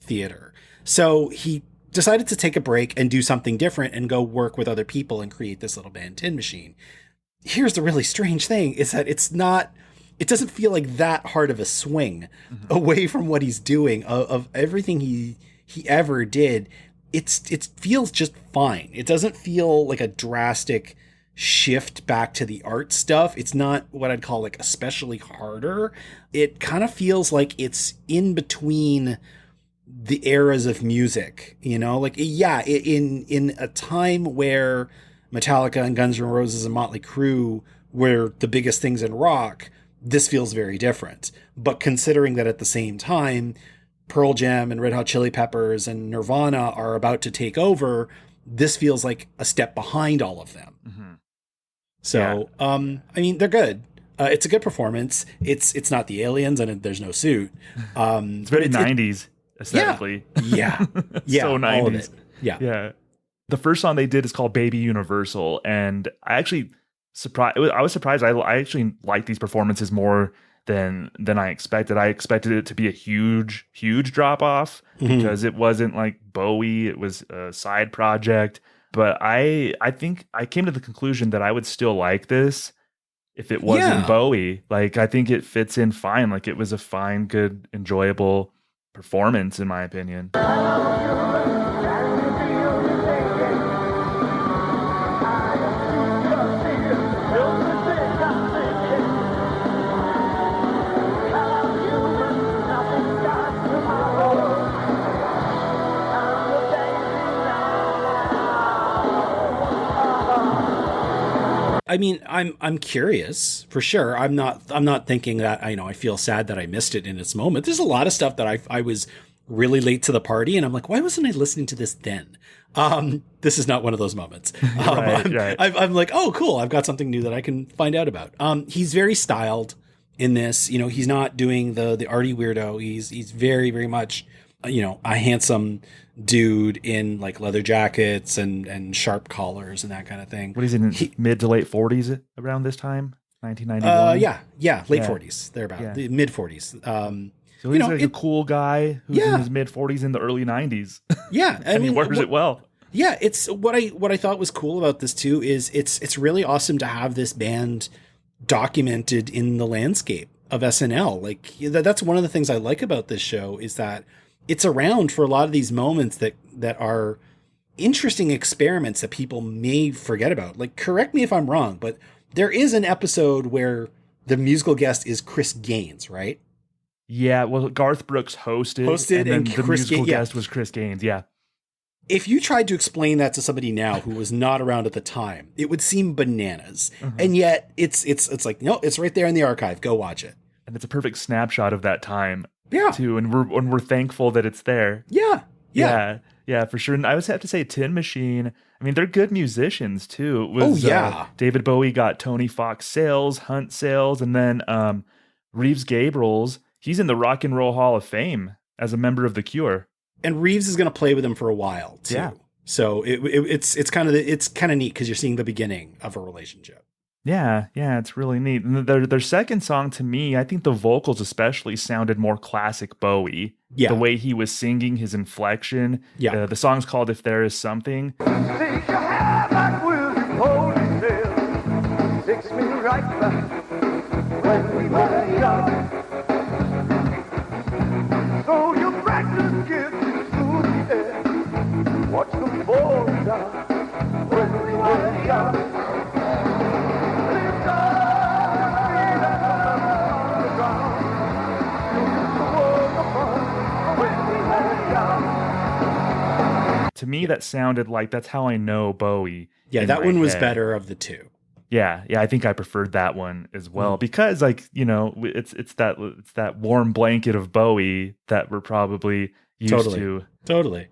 theater. So he decided to take a break and do something different and go work with other people and create this little band, Tin Machine. Here's the really strange thing, is that it's not it doesn't feel like that hard of a swing away from what he's doing of everything he ever did. It feels just fine. It doesn't feel like a drastic shift back to the art stuff. It's not what I'd call like especially harder. It kind of feels like it's in between the eras of music, you know, like, yeah, in a time where Metallica and Guns N' Roses and Motley Crue were the biggest things in rock, this feels very different. But considering that at the same time, Pearl Jam and Red Hot Chili Peppers and Nirvana are about to take over, this feels like a step behind all of them. So, I mean, they're good. It's a good performance. It's not the Aliens, and there's no suit. It's very 90s aesthetically. Yeah. So 90s. All of it. Yeah. The first song they did is called Baby Universal, and I was surprised. I actually liked these performances more than I expected. I expected it to be a huge drop off because it wasn't like Bowie. It was a side project. But I think I came to the conclusion that I would still like this if it wasn't Bowie. Like, I think it fits in fine. Like, it was a fine, good, enjoyable performance, in my opinion. I mean, I'm curious for sure. I'm not thinking that I feel sad that I missed it in its moment. There's a lot of stuff that I was really late to the party, and I'm like, why wasn't I listening to this then? This is not one of those moments. Right. I'm like, oh, cool. I've got something new that I can find out about. He's very styled in this. You know, he's not doing the arty weirdo. He's very, very much, a handsome dude in like leather jackets and sharp collars and that kind of thing. What is it, mid to late 40s around this time? 1991? Late 40s, thereabout, the mid 40s. So he's like a cool guy who's in his mid 40s in the early 90s. Yeah, and he wears it well. Yeah, it's what I thought was cool about this too is it's really awesome to have this band documented in the landscape of SNL. Like, that's one of the things I like about this show is that it's around for a lot of these moments that are interesting experiments that people may forget about. Like, correct me if I'm wrong, but there is an episode where the musical guest is Chris Gaines, right? Yeah, well, Garth Brooks hosted and the musical guest was Chris Gaines, yeah. If you tried to explain that to somebody now who was not around at the time, it would seem bananas. And yet it's like, no, it's right there in the archive. Go watch it. And it's a perfect snapshot of that time. Yeah. Too, and we're thankful that it's there. Yeah, for sure. And I would have to say Tin Machine, I mean, they're good musicians too. David Bowie got Tony Fox sales, Hunt sales, and then Reeves Gabrels, he's in the Rock and Roll Hall of Fame as a member of The Cure. And Reeves is going to play with him for a while too. Yeah. So it's kind of neat because you're seeing the beginning of a relationship. Yeah, it's really neat. And their second song, to me, I think the vocals especially sounded more classic Bowie. Yeah. The way he was singing, his inflection. Yeah. The song's called If There Is Something. Takes me right back when we were young. So you practice giving to the air. Watch them fall down when we were young. To me, that sounded like that's how I know Bowie. Yeah, that one was better of the two. Yeah, I think I preferred that one as well because, like, it's that warm blanket of Bowie that we're probably used to. Totally.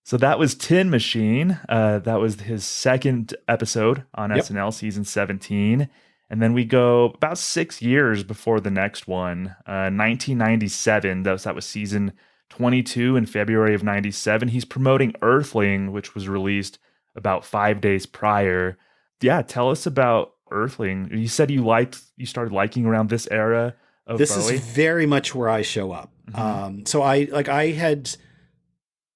So that was Tin Machine. That was his second episode on SNL season 17. And then we go about 6 years before the next one, 1997. That was season 22 in February of 97. He's promoting Earthling, which was released about 5 days prior. Yeah, tell us about Earthling. You said you started liking around this era of this Bowie. Is very much where I show up. So I had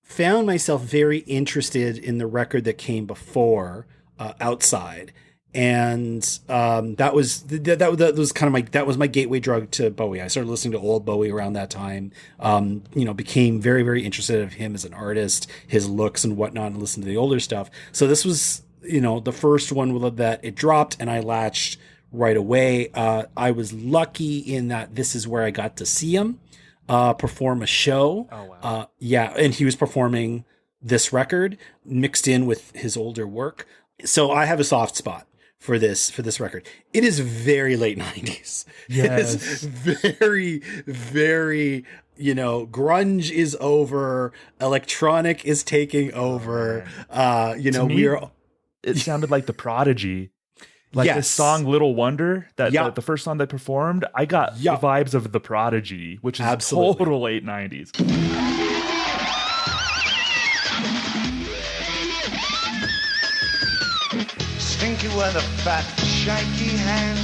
found myself very interested in the record that came before, Outside. And that was kind of my gateway drug to Bowie. I started listening to old Bowie around that time. Became very, very interested in him as an artist, his looks and whatnot, and listened to the older stuff. So this was, the first one that it dropped, and I latched right away. I was lucky in that this is where I got to see him perform a show. Oh, wow. And he was performing this record mixed in with his older work. So I have a soft spot for this record. It is very late 90s. Yes. It is very, very, grunge is over, electronic is taking over. To me, it sounded like The Prodigy. Like yes. this song Little Wonder, Yeah. the first song they performed, I got Yeah. the vibes of The Prodigy, which is Absolutely. total late 90s. Stinky weather, fat, shaky hand.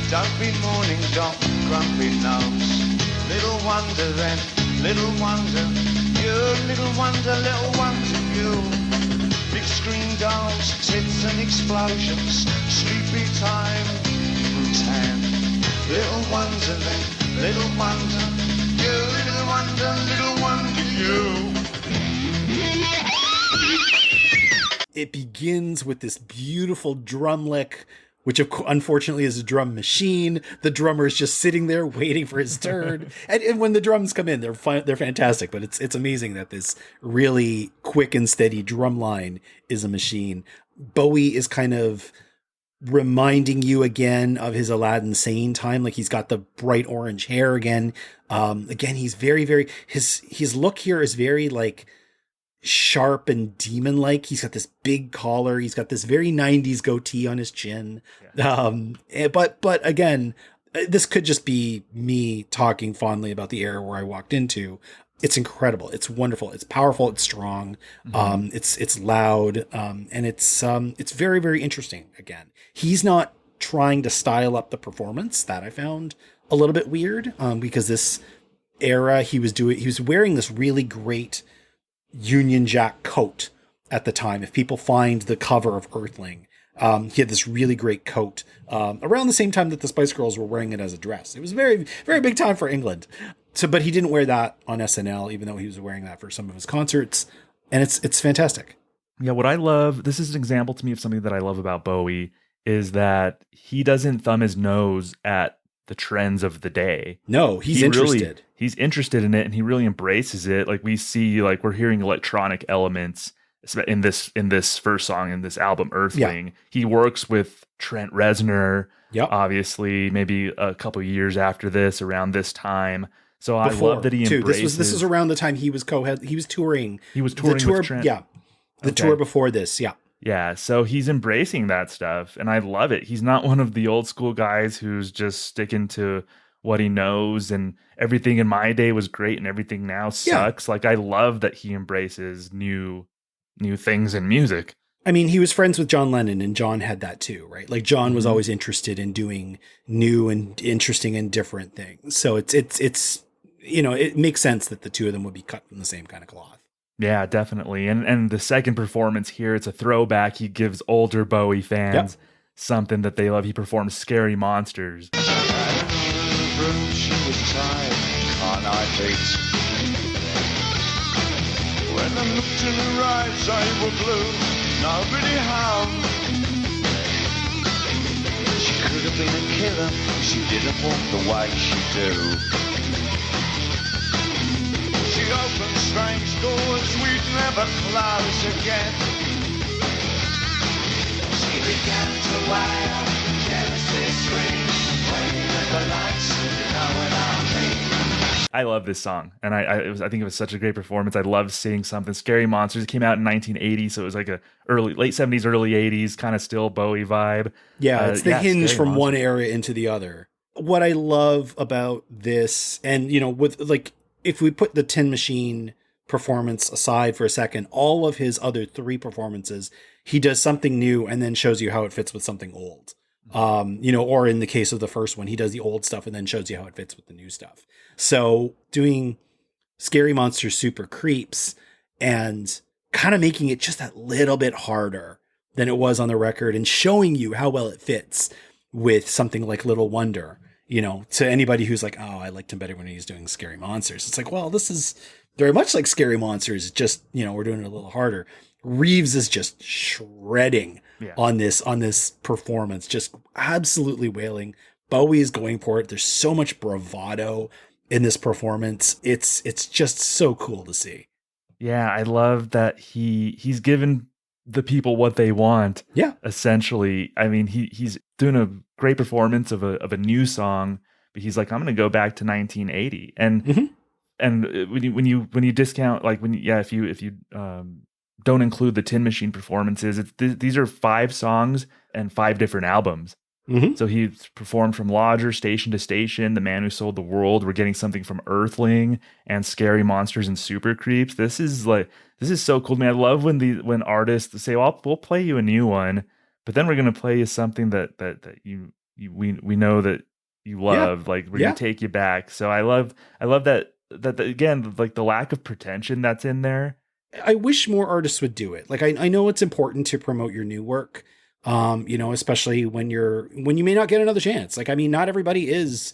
Don't be mourning, doc, grumpy nose. Little wonder then, little wonder. You, little wonder you. Big screen dolls, tits and explosions. Sleepy time, tan. Little wonder then, little wonder. You, little wonder you. It begins with this beautiful drum lick, which unfortunately is a drum machine. The drummer is just sitting there waiting for his turn. and when the drums come in, they're fantastic. But it's amazing that this really quick and steady drum line is a machine. Bowie is kind of reminding you again of his Aladdin Sane time. Like he's got the bright orange hair again. Again, he's very, very, his look here is very like sharp and demon-like. He's got this big collar. He's got this very 90s goatee on his chin. Yeah. But again, this could just be me talking fondly about the era where I walked into. It's incredible. It's wonderful. It's powerful. It's strong. Mm-hmm. It's loud. And it's very, very interesting. Again, he's not trying to style up the performance. That I found a little bit weird, because this era he was wearing this really great Union Jack coat at the time. If people find the cover of Earthling, he had this really great coat around the same time that the Spice Girls were wearing it as a dress. It was a very, very big time for England. So, but he didn't wear that on SNL, even though he was wearing that for some of his concerts. And it's fantastic. Yeah, what I love, this is an example to me of something that I love about Bowie, is that he doesn't thumb his nose at the trends of the day. No, he's interested. He's interested in it, and he really embraces it. Like we see, like we're hearing electronic elements in this first song in this album, Earthling. Yeah. He works with Trent Reznor, obviously, maybe a couple years after this, around this time. So I love that he embraces. This was around the time he was he was touring. He was touring with Trent. Yeah, the tour before this. Yeah. Yeah, so he's embracing that stuff, and I love it. He's not one of the old school guys who's just sticking to what he knows, and everything in my day was great and everything now sucks. Yeah. Like, I love that he embraces new things in music. I mean, he was friends with John Lennon, and John had that too, right? Like, John was always interested in doing new and interesting and different things. So it's it makes sense that the two of them would be cut from the same kind of cloth. Yeah, definitely. And the second performance here, it's a throwback. He gives older Bowie fans something that they love. He performs Scary Monsters. She was tired, can't I beat? When I looked in her eyes, they were blue, nobody home. She could have been a killer if she didn't walk the way she do. She opened strange doors we'd never close again. She began to wail, Genesis screams, waiting at the lights, you know what I mean. I love this song, and I think it was such a great performance. I love seeing something. Scary Monsters came out in 1980, so it was like a late 70s, early 80s kind of still Bowie vibe. Yeah, it's the hinge from one era into the other. What I love about this, and with like, if we put the Tin Machine performance aside for a second, all of his other three performances, he does something new and then shows you how it fits with something old. Or in the case of the first one, he does the old stuff and then shows you how it fits with the new stuff. So doing Scary Monsters Super Creeps and kind of making it just that little bit harder than it was on the record, and showing you how well it fits with something like Little Wonder. You know, to anybody who's like, oh, I liked him better when he was doing Scary Monsters. It's like, well, this is very much like Scary Monsters, just, you know, we're doing it a little harder. Reeves is just shredding on this performance, just absolutely wailing. Bowie is going for it. There's so much bravado in this performance. It's just so cool to see. Yeah, I love that he's given the people what they want. Yeah, essentially. I mean, he's doing a great performance of a new song, but he's like, I'm going to go back to 1980, and when you discount, like, if you don't include the Tin Machine performances, these are 5 songs and 5 different albums. So he performed from Lodger, Station to Station, The Man Who Sold the World. We're getting something from Earthling and Scary Monsters and Super Creeps. This is so cool to me. I love when artists say, well, we'll play you a new one, but then we're going to play you something that we know that you love. Like, we're going to take you back. So I love that again, like the lack of pretension that's in there. I wish more artists would do it. Like, I know it's important to promote your new work. You know, especially when you may not get another chance. Like, I mean, not everybody is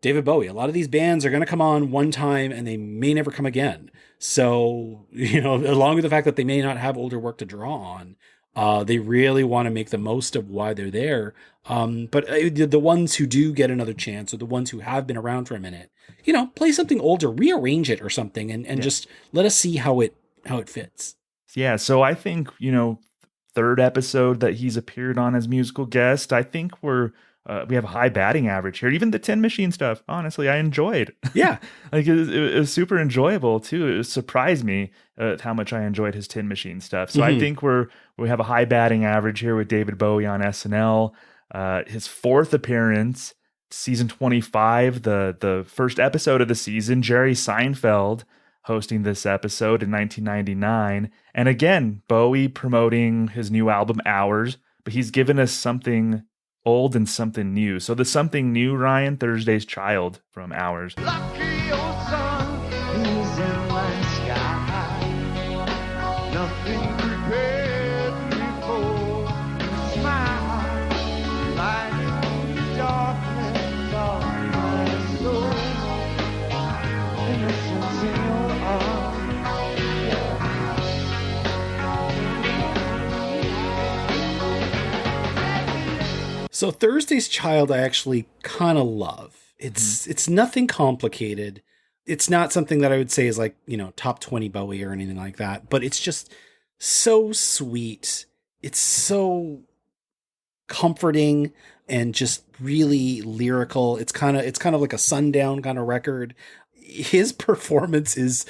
David Bowie. A lot of these bands are going to come on one time and they may never come again. So, you know, along with the fact that they may not have older work to draw on, they really want to make the most of why they're there. But the ones who do get another chance, or the ones who have been around for a minute, you know, play something older, rearrange it or something, and just let us see how it fits. Yeah. So I think, you know, 3rd episode that he's appeared on as musical guest, I think we have a high batting average here. Even the Tin Machine stuff, honestly, I enjoyed. Yeah. Like, it was super enjoyable too. It surprised me how much I enjoyed his Tin Machine stuff. So I think we have a high batting average here with David Bowie on SNL. His 4th appearance, season 25, the first episode of the season, Jerry Seinfeld hosting this episode in 1999. And again, Bowie promoting his new album, Hours, but he's given us something old and something new. So the something new, Ryan, Thursday's Child from Hours. Lucky old sun is in my sky. Nothing prepared me for a smile. Light on the darkness of my soul. Innocence in your arms. So Thursday's Child, I actually kind of love. It's nothing complicated. It's not something that I would say is like, you know, top 20 Bowie or anything like that, but it's just so sweet. It's so comforting and just really lyrical. It's kind of like a Sundown kind of record. His performance is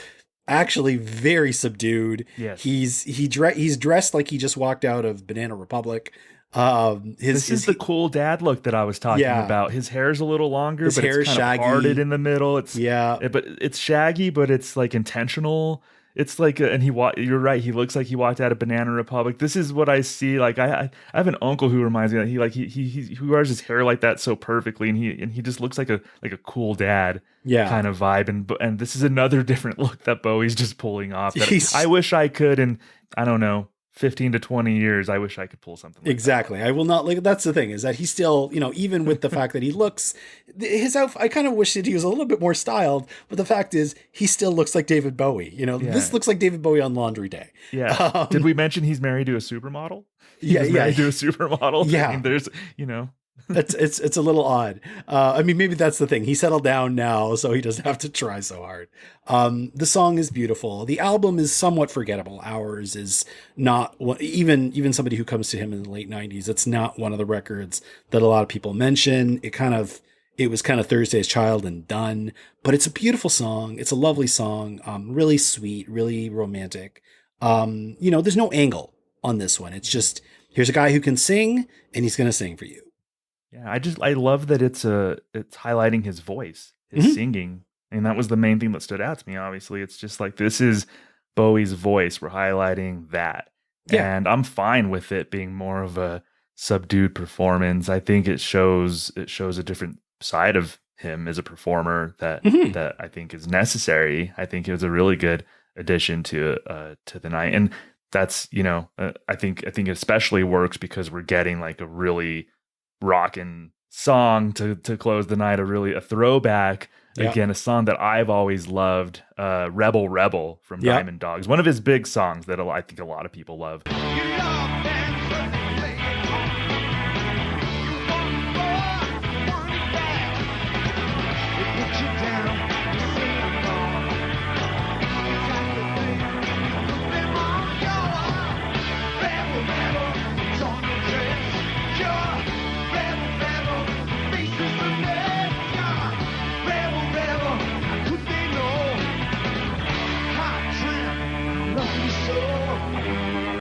actually very subdued. Yes. He's dressed like he just walked out of Banana Republic. This is the cool dad look that I was talking about. His hair's a little longer, but it's kind of parted in the middle. But it's shaggy, but it's like intentional. It's like, you're right. He looks like he walked out of Banana Republic. This is what I see. Like, I have an uncle who reminds me that he wears his hair like that so perfectly, and he just looks like a cool dad kind of vibe. And this is another different look that Bowie's just pulling off. That I wish I could, and I don't know, 15 to 20 years, I wish I could pull something like exactly. that. I will not, like, that's the thing, is that he still, you know, even with the fact that he looks, his outfit, I kind of wish that he was a little bit more styled, but the fact is he still looks like David Bowie. You know, this looks like David Bowie on Laundry Day. Yeah. Did we mention he's married to a supermodel? He's married to a supermodel. Yeah. I mean, there's, you know. It's a little odd. I mean, maybe that's the thing. He settled down now, so he doesn't have to try so hard. The song is beautiful. The album is somewhat forgettable. Hours is not even somebody who comes to him in the late 90s. It's not one of the records that a lot of people mention. It was kind of Thursday's Child and done, but it's a beautiful song. It's a lovely song. Really sweet, really romantic. You know, there's no angle on this one. It's just, here's a guy who can sing and he's going to sing for you. Yeah, I love that it's highlighting his voice, his singing. And that was the main thing that stood out to me, obviously. It's just like, this is Bowie's voice. We're highlighting that. Yeah. And I'm fine with it being more of a subdued performance. I think it shows a different side of him as a performer that I think is necessary. I think it was a really good addition to the night. And that's, I think it especially works because we're getting like a really rockin' song to close the night, a throwback. Yeah. Again, a song that I've always loved, Rebel Rebel from Yeah. Diamond Dogs. One of his big songs that I think a lot of people love.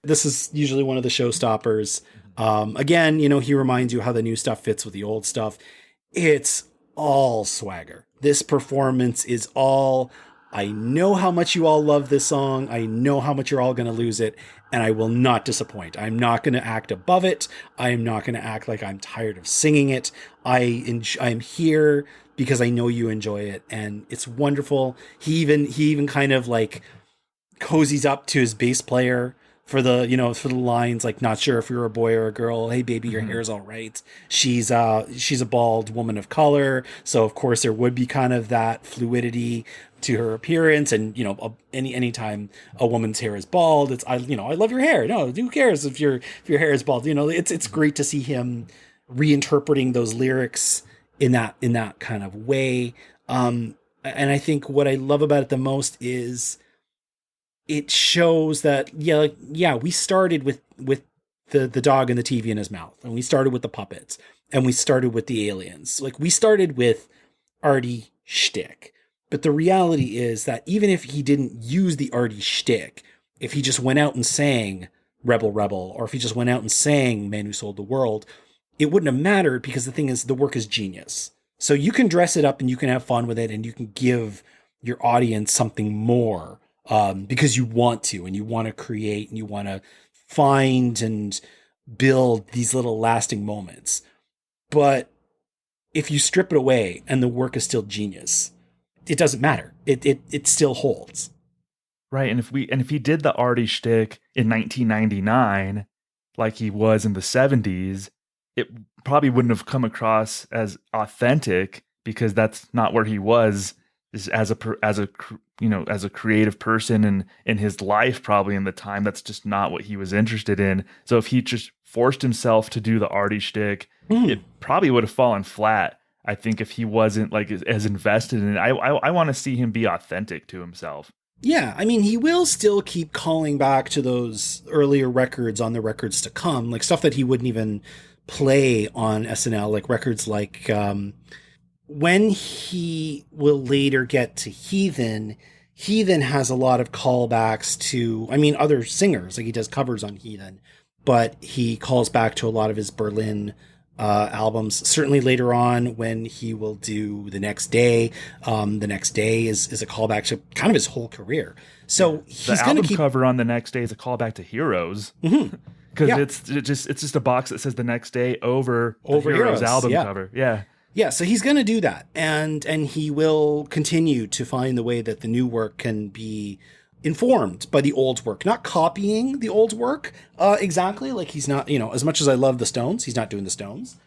This is usually one of the showstoppers. Again, he reminds you how the new stuff fits with the old stuff. It's all swagger. This performance is all, I know how much you all love this song. I know how much you're all going to lose it, and I will not disappoint. I'm not going to act above it. I am not going to act like I'm tired of singing it. I'm here because I know you enjoy it, and it's wonderful. He even kind of like cozies up to his bass player for the lines, like, not sure if you're a boy or a girl. Hey baby, your hair's all right. She's a bald woman of color, so of course there would be kind of that fluidity to her appearance. And anytime a woman's hair is bald, it's I love your hair. No, who cares if your hair is bald? It's great to see him reinterpreting those lyrics in that kind of way. And I think what I love about it the most is it shows that, we started with the dog and the TV in his mouth, and we started with the puppets, and we started with the aliens. Like, we started with arty shtick. But the reality is that even if he didn't use the arty shtick, if he just went out and sang Rebel Rebel, or if he just went out and sang Man Who Sold the World, it wouldn't have mattered, because the thing is, the work is genius. So you can dress it up and you can have fun with it, and you can give your audience something more. Because you want to, and you want to create, and you want to find and build these little lasting moments. But if you strip it away and the work is still genius, it doesn't matter. It still holds. Right. And if he did the arty shtick in 1999, like he was in the 70s, it probably wouldn't have come across as authentic, because that's not where he was as a creative person and in his life, probably in the time. That's just not what he was interested in. So if he just forced himself to do the arty shtick, it probably would have fallen flat. I think if he wasn't like as invested in it. I want to see him be authentic to himself. Yeah, I mean, he will still keep calling back to those earlier records on the records to come, like stuff that he wouldn't even play on SNL, like records like when he will later get to Heathen has a lot of callbacks to, other singers. Like, he does covers on Heathen, but he calls back to a lot of his Berlin albums. Certainly later on, when he will do The Next Day, The Next Day is a callback to kind of his whole career. So he's going to keep cover on The Next Day is a callback to Heroes. Because it's just a box that says The Next Day over the Heroes album cover. Yeah, so he's going to do that, and he will continue to find the way that the new work can be informed by the old work, not copying the old work exactly. Like, he's not, as much as I love the Stones, he's not doing the Stones.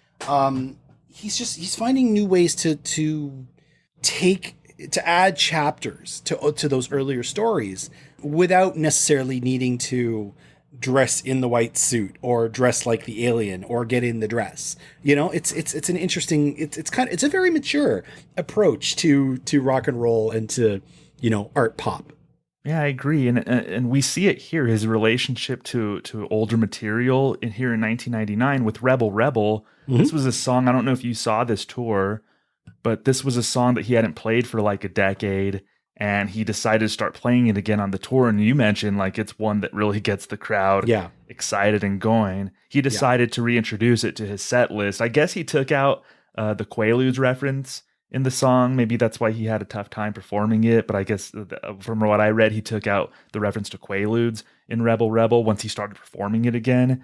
He's finding new ways to add chapters to those earlier stories without necessarily needing to dress in the white suit or dress like the alien or get in the dress. It's an interesting, it's a very mature approach to rock and roll and to, art pop. Yeah, I agree. And we see it here, his relationship to older material in 1999 with Rebel Rebel. This was a song, I don't know if you saw this tour, but this was a song that he hadn't played for like a decade. And he decided to start playing it again on the tour. And you mentioned, like, it's one that really gets the crowd excited and going. He decided to reintroduce it to his set list. I guess he took out the Quaaludes reference in the song. Maybe that's why he had a tough time performing it. But I guess from what I read, he took out the reference to Quaaludes in Rebel Rebel once he started performing it again.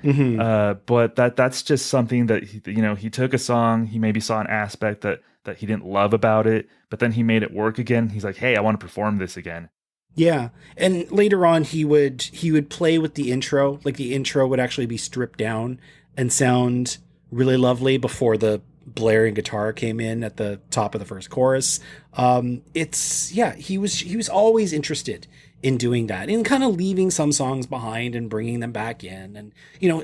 But that's just something that, he took a song, he maybe saw an aspect that he didn't love about it, but then he made it work again. He's like, hey, I want to perform this again. Yeah. And later on he would play with the intro. Like the intro would actually be stripped down and sound really lovely before the blaring guitar came in at the top of the first chorus. He was always interested in doing that and kind of leaving some songs behind and bringing them back in. And,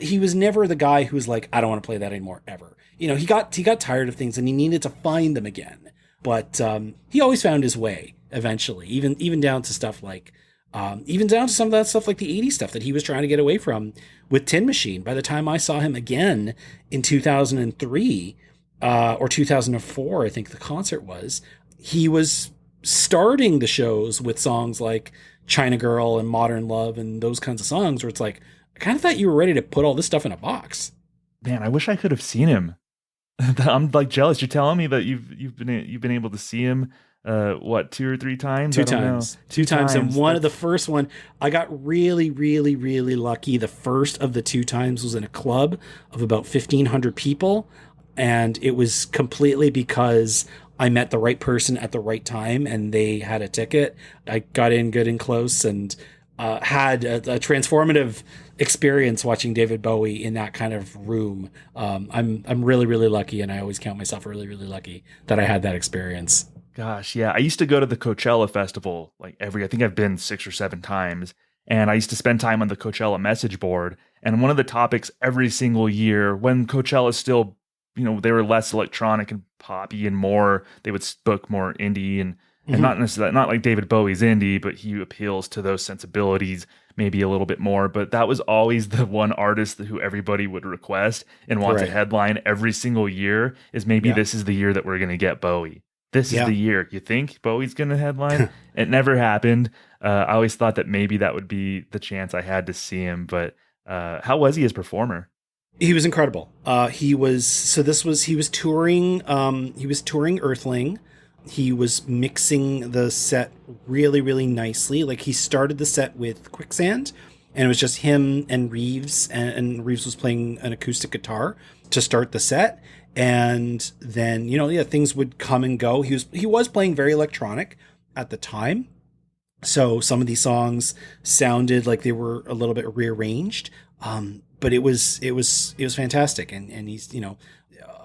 he was never the guy who was like, I don't want to play that anymore ever. He got tired of things and he needed to find them again. But he always found his way eventually, even down to stuff like, even down to some of that stuff like the 80s stuff that he was trying to get away from with Tin Machine. By the time I saw him again in 2003 or 2004, I think the concert was, he was starting the shows with songs like China Girl and Modern Love and those kinds of songs where it's like, I kind of thought you were ready to put all this stuff in a box. Man, I wish I could have seen him. I'm like jealous. You're telling me that you've been able to see him 2 or 3 times? Two times. And one of the first one, I got really, really, really lucky. The first of the 2 times was in a club of about 1,500 people. And it was completely because I met the right person at the right time and they had a ticket. I got in good and close and had a transformative experience watching David Bowie in that kind of room. I'm really, really lucky, and I always count myself really, really lucky that I had that experience. Gosh, yeah. I used to go to the Coachella Festival I think I've been 6 or 7 times, and I used to spend time on the Coachella message board. And one of the topics every single year when Coachella still, they were less electronic and poppy and more, they would book more indie and not necessarily, not like David Bowie's indie, but he appeals to those sensibilities maybe a little bit more. But that was always the one artist who everybody would request and want to headline every single year is maybe this is the year that we're going to get Bowie. This is the year. You think Bowie's going to headline? It never happened. I always thought that maybe that would be the chance I had to see him. But how was he as performer? He was incredible. He was touring. He was touring Earthling. He was mixing the set really, really nicely. Like he started the set with Quicksand and it was just him and Reeves, and Reeves was playing an acoustic guitar to start the set. And then, things would come and go. He was playing very electronic at the time. So some of these songs sounded like they were a little bit rearranged. But it was fantastic. And he's,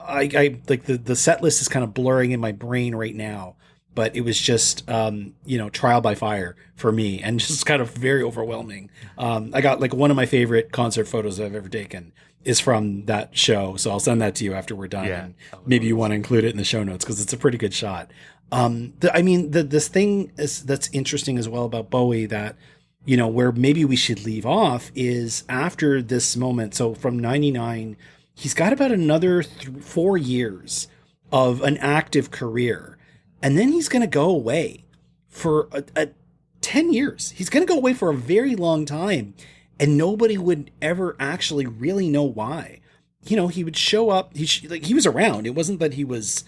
I like the set list is kind of blurring in my brain right now, but it was just, trial by fire for me and just kind of very overwhelming. I got like one of my favorite concert photos I've ever taken is from that show. So I'll send that to you after we're done. Yeah. And maybe you want to include it in the show notes because it's a pretty good shot. This thing that's interesting as well about Bowie that, where maybe we should leave off is after this moment. So from 99, he's got about another 4 years of an active career. And then he's going to go away for 10 years. He's going to go away for a very long time. And nobody would ever actually really know why. He would show up. He was around. It wasn't that he was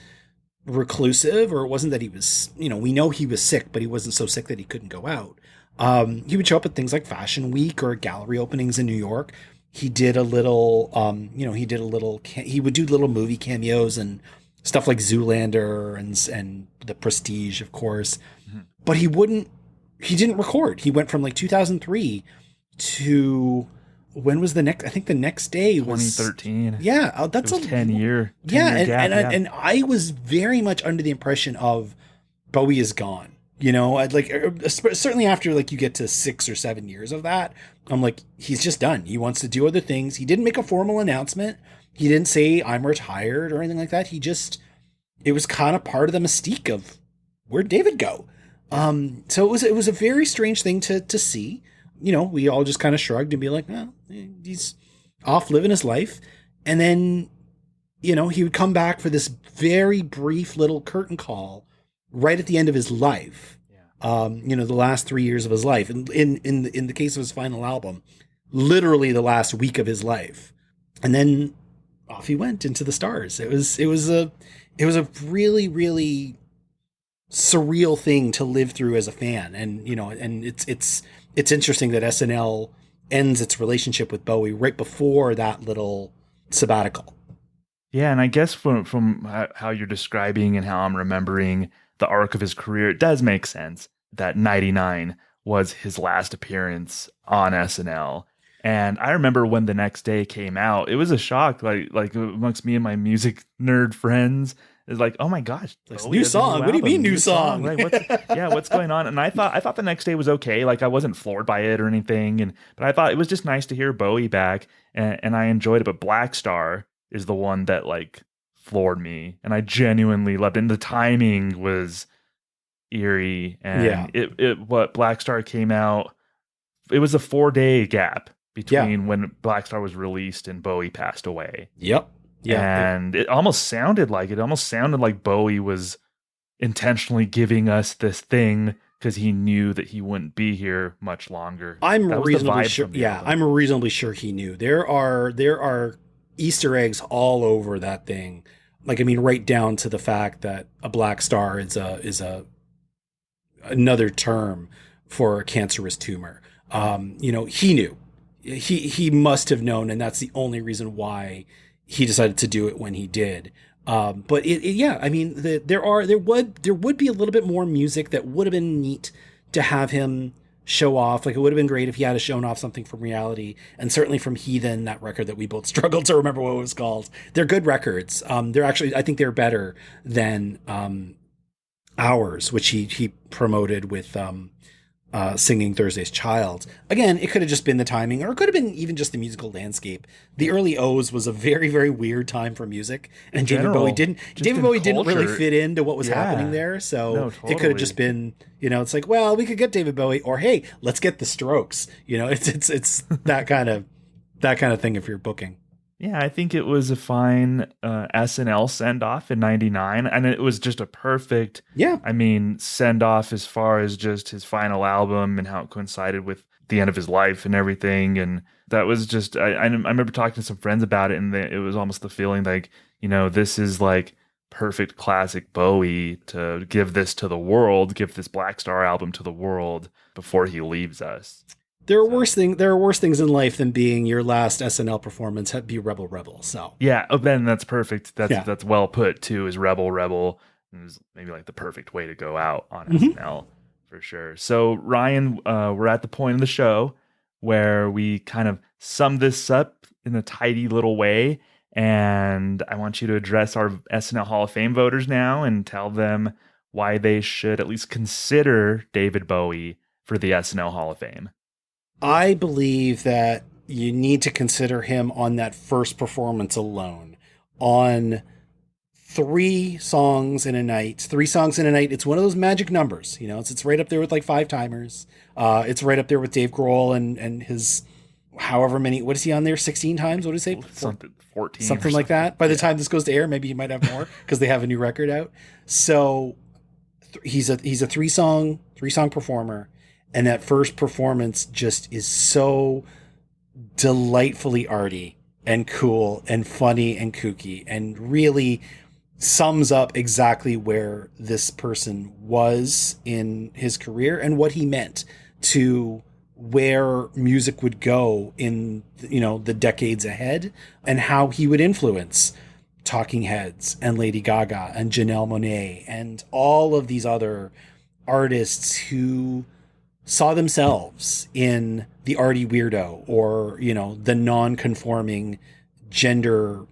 reclusive or it wasn't that he was, we know he was sick, but he wasn't so sick that he couldn't go out. He would show up at things like Fashion Week or gallery openings in New York. He did a little, he would do little movie cameos and stuff like Zoolander and The Prestige, of course. Mm-hmm. But he didn't record. He went from like 2003 to when was the next? I think the next day was 2013. Yeah, that's a 10 year. And I was very much under the impression of Bowie is gone. I'd like certainly after like you get to 6 or 7 years of that, I'm like, he's just done. He wants to do other things. He didn't make a formal announcement. He didn't say I'm retired or anything like that. It was kind of part of the mystique of where'd David go? So it was a very strange thing to see. We all just kind of shrugged and be like, well, he's off living his life. And then, he would come back for this very brief little curtain call right at the end of his life. Yeah. The last 3 years of his life. And in the case of his final album, literally the last week of his life. And then off he went into the stars. It was a really, really surreal thing to live through as a fan. And, and it's interesting that SNL ends its relationship with Bowie right before that little sabbatical. Yeah. And I guess from how you're describing and how I'm remembering the arc of his career, it does make sense that 99 was his last appearance on SNL. And I remember when the next day came out, it was a shock, like amongst me and my music nerd friends. It's like, oh my gosh, new song. What do you mean new song? Like, what's going on? And I thought the next day was okay. Like I wasn't floored by it or anything. But I thought it was just nice to hear Bowie back, and I enjoyed it. But Black Star is the one that like floored me, and I genuinely loved it. And the timing was eerie, and what Black Star came out, it was a 4-day gap between when Black Star was released and Bowie passed away. Yep. And it almost sounded like Bowie was intentionally giving us this thing because he knew that he wouldn't be here much longer. I'm reasonably sure. Yeah, I'm reasonably sure he knew. There are Easter eggs all over that thing. Like, I mean, right down to the fact that a black star is another term for a cancerous tumor. He knew. He must have known, and that's the only reason why he decided to do it when he did. But I mean, there would be a little bit more music that would have been neat to have him show off. Like, it would have been great if he had shown off something from Reality, and certainly from Heathen, that record that we both struggled to remember what it was called. They're good records. They're actually, I think they're better than Ours, which he promoted with Singing Thursday's Child. Again, it could have just been the timing, or it could have been even just the musical landscape. The early O's was a very, very weird time for music, and David Bowie didn't really fit into what was happening there. So It could have just been, it's like, well, we could get David Bowie, or hey, let's get the Strokes. It's that kind of thing if you're booking. Yeah, I think it was a fine SNL send-off in 99, and it was just a perfect, send-off as far as just his final album and how it coincided with the end of his life and everything. And that was just, I remember talking to some friends about it, and it was almost the feeling like, this is like perfect classic Bowie to give this to the world, give this Black Star album to the world before he leaves us. There are worse things in life than being your last SNL performance. Be Rebel Rebel. So yeah, then that's perfect. That's well put too. Is Rebel Rebel. It was maybe like the perfect way to go out on SNL for sure. So Ryan, we're at the point of the show where we kind of sum this up in a tidy little way, and I want you to address our SNL Hall of Fame voters now and tell them why they should at least consider David Bowie for the SNL Hall of Fame. I believe that you need to consider him on that first performance alone. On 3 songs in a night, it's one of those magic numbers. It's right up there with like 5 timers. It's right up there with Dave Grohl and his however many. What is he on there? 16 times? What did he say? Something 14, something like that. By the time this goes to air, maybe he might have more because they have a new record out. So he's a 3-song performer. And that first performance just is so delightfully arty and cool and funny and kooky, and really sums up exactly where this person was in his career and what he meant to where music would go in, the decades ahead, and how he would influence Talking Heads and Lady Gaga and Janelle Monáe and all of these other artists who saw themselves in the arty weirdo, or, the non-conforming gender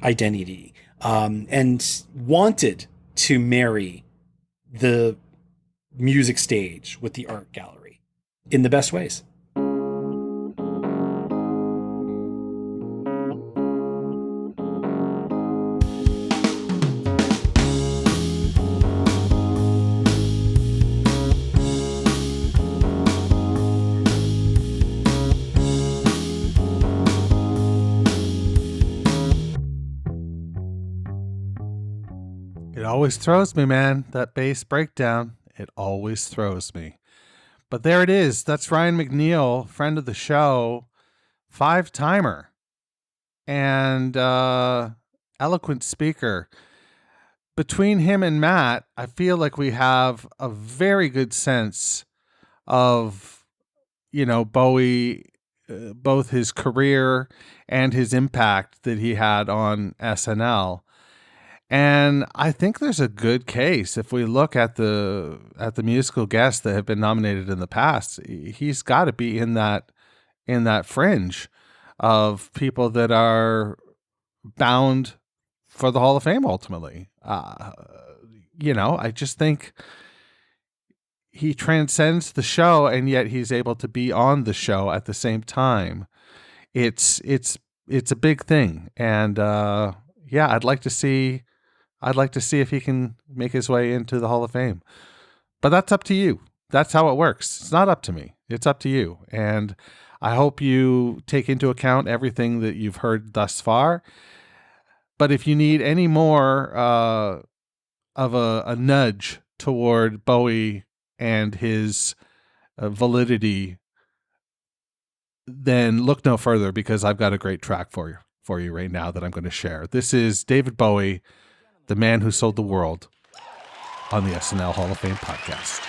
identity, and wanted to marry the music stage with the art gallery in the best ways. It always throws me, man. That bass breakdown, it always throws me. But there it is. That's Ryan McNeil, friend of the show, 5-timer, and eloquent speaker. Between him and Matt, I feel like we have a very good sense of, Bowie, both his career and his impact that he had on SNL. And I think there's a good case if we look at the musical guests that have been nominated in the past. He's got to be in that fringe of people that are bound for the Hall of Fame ultimately. I just think he transcends the show, and yet he's able to be on the show at the same time. It's a big thing, and I'd like to see if he can make his way into the Hall of Fame. But that's up to you. That's how it works. It's not up to me. It's up to you. And I hope you take into account everything that you've heard thus far. But if you need any more of a nudge toward Bowie and his validity, then look no further, because I've got a great track for you right now that I'm going to share. This is David Bowie, the man who sold the world, on the SNL Hall of Fame podcast.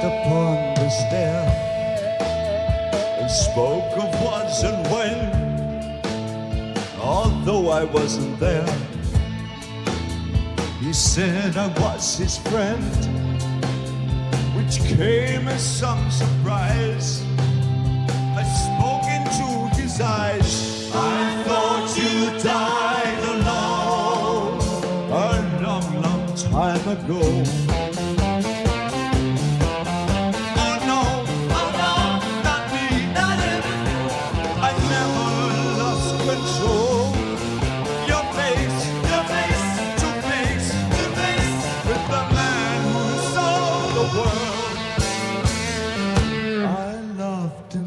Upon the stair and spoke of once and when, although I wasn't there. He said I was his friend, which came as some surprise. I spoke into his eyes. I thought you died alone a long, long time ago.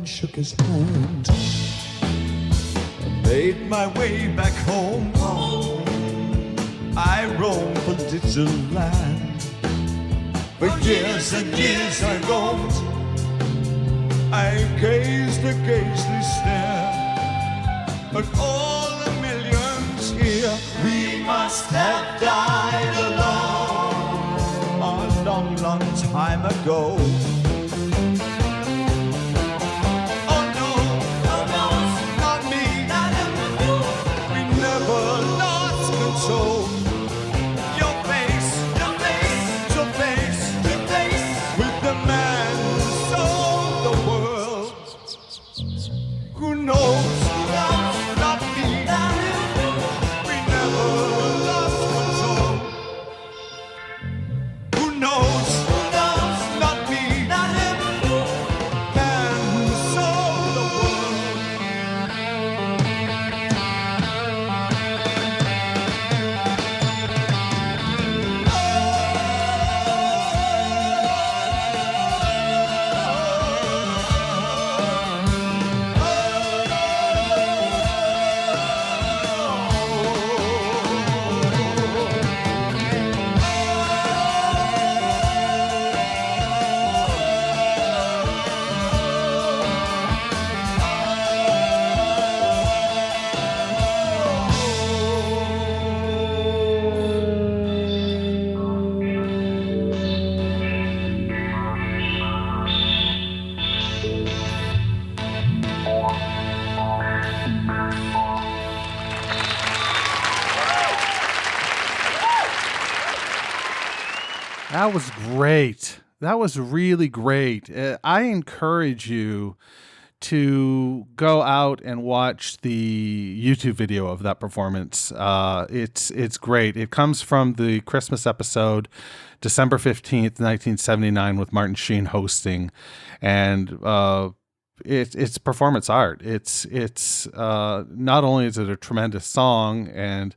Shook his hand. I made my way back home. I roamed the little land. For years and years I roamed. I gazed a gazely stare at all the millions here. We must have died alone a long, long time ago. That was great. That was really great. I encourage you to go out and watch the YouTube video of that performance. It's great. It comes from the Christmas episode, December 15th, 1979, with Martin Sheen hosting. And it's performance art. It's not only is it a tremendous song, and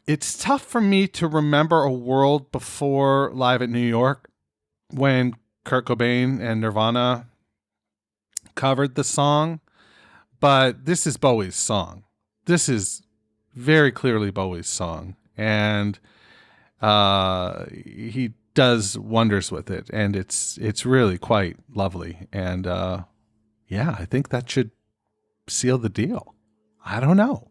it's tough for me to remember a world before Live at New York when Kurt Cobain and Nirvana covered the song, but this is Bowie's song. This is very clearly Bowie's song, and he does wonders with it, and it's really quite lovely. And I think that should seal the deal. I don't know.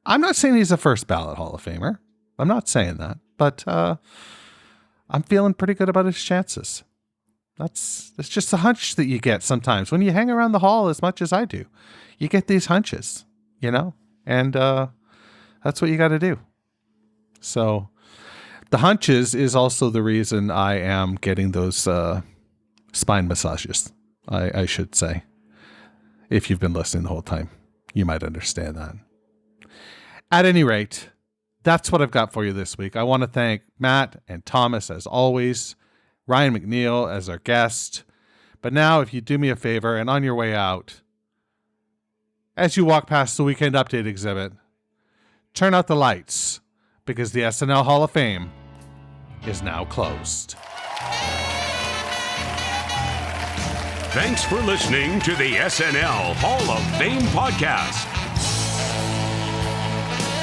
I'm not saying he's a first ballot Hall of Famer. I'm not saying that, but I'm feeling pretty good about his chances. That's just a hunch that you get sometimes when you hang around the hall as much as I do. You get these hunches, and that's what you got to do. So the hunches is also the reason I am getting those spine massages, I should say. If you've been listening the whole time, you might understand that. At any rate, that's what I've got for you this week. I want to thank Matt and Thomas as always, Ryan McNeil as our guest. But now, if you do me a favor and on your way out, as you walk past the Weekend Update exhibit, turn out the lights because the SNL Hall of Fame is now closed. Thanks for listening to the SNL Hall of Fame podcast.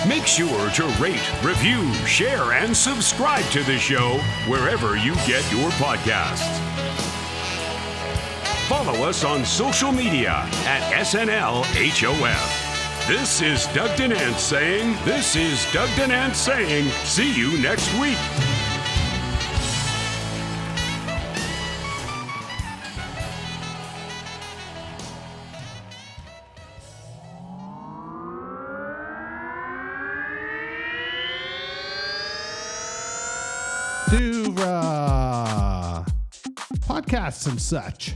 Make sure to rate, review, share, and subscribe to the show wherever you get your podcasts. Follow us on social media at SNL HOF. This is Doug DeNance saying, see you next week. To podcasts and such.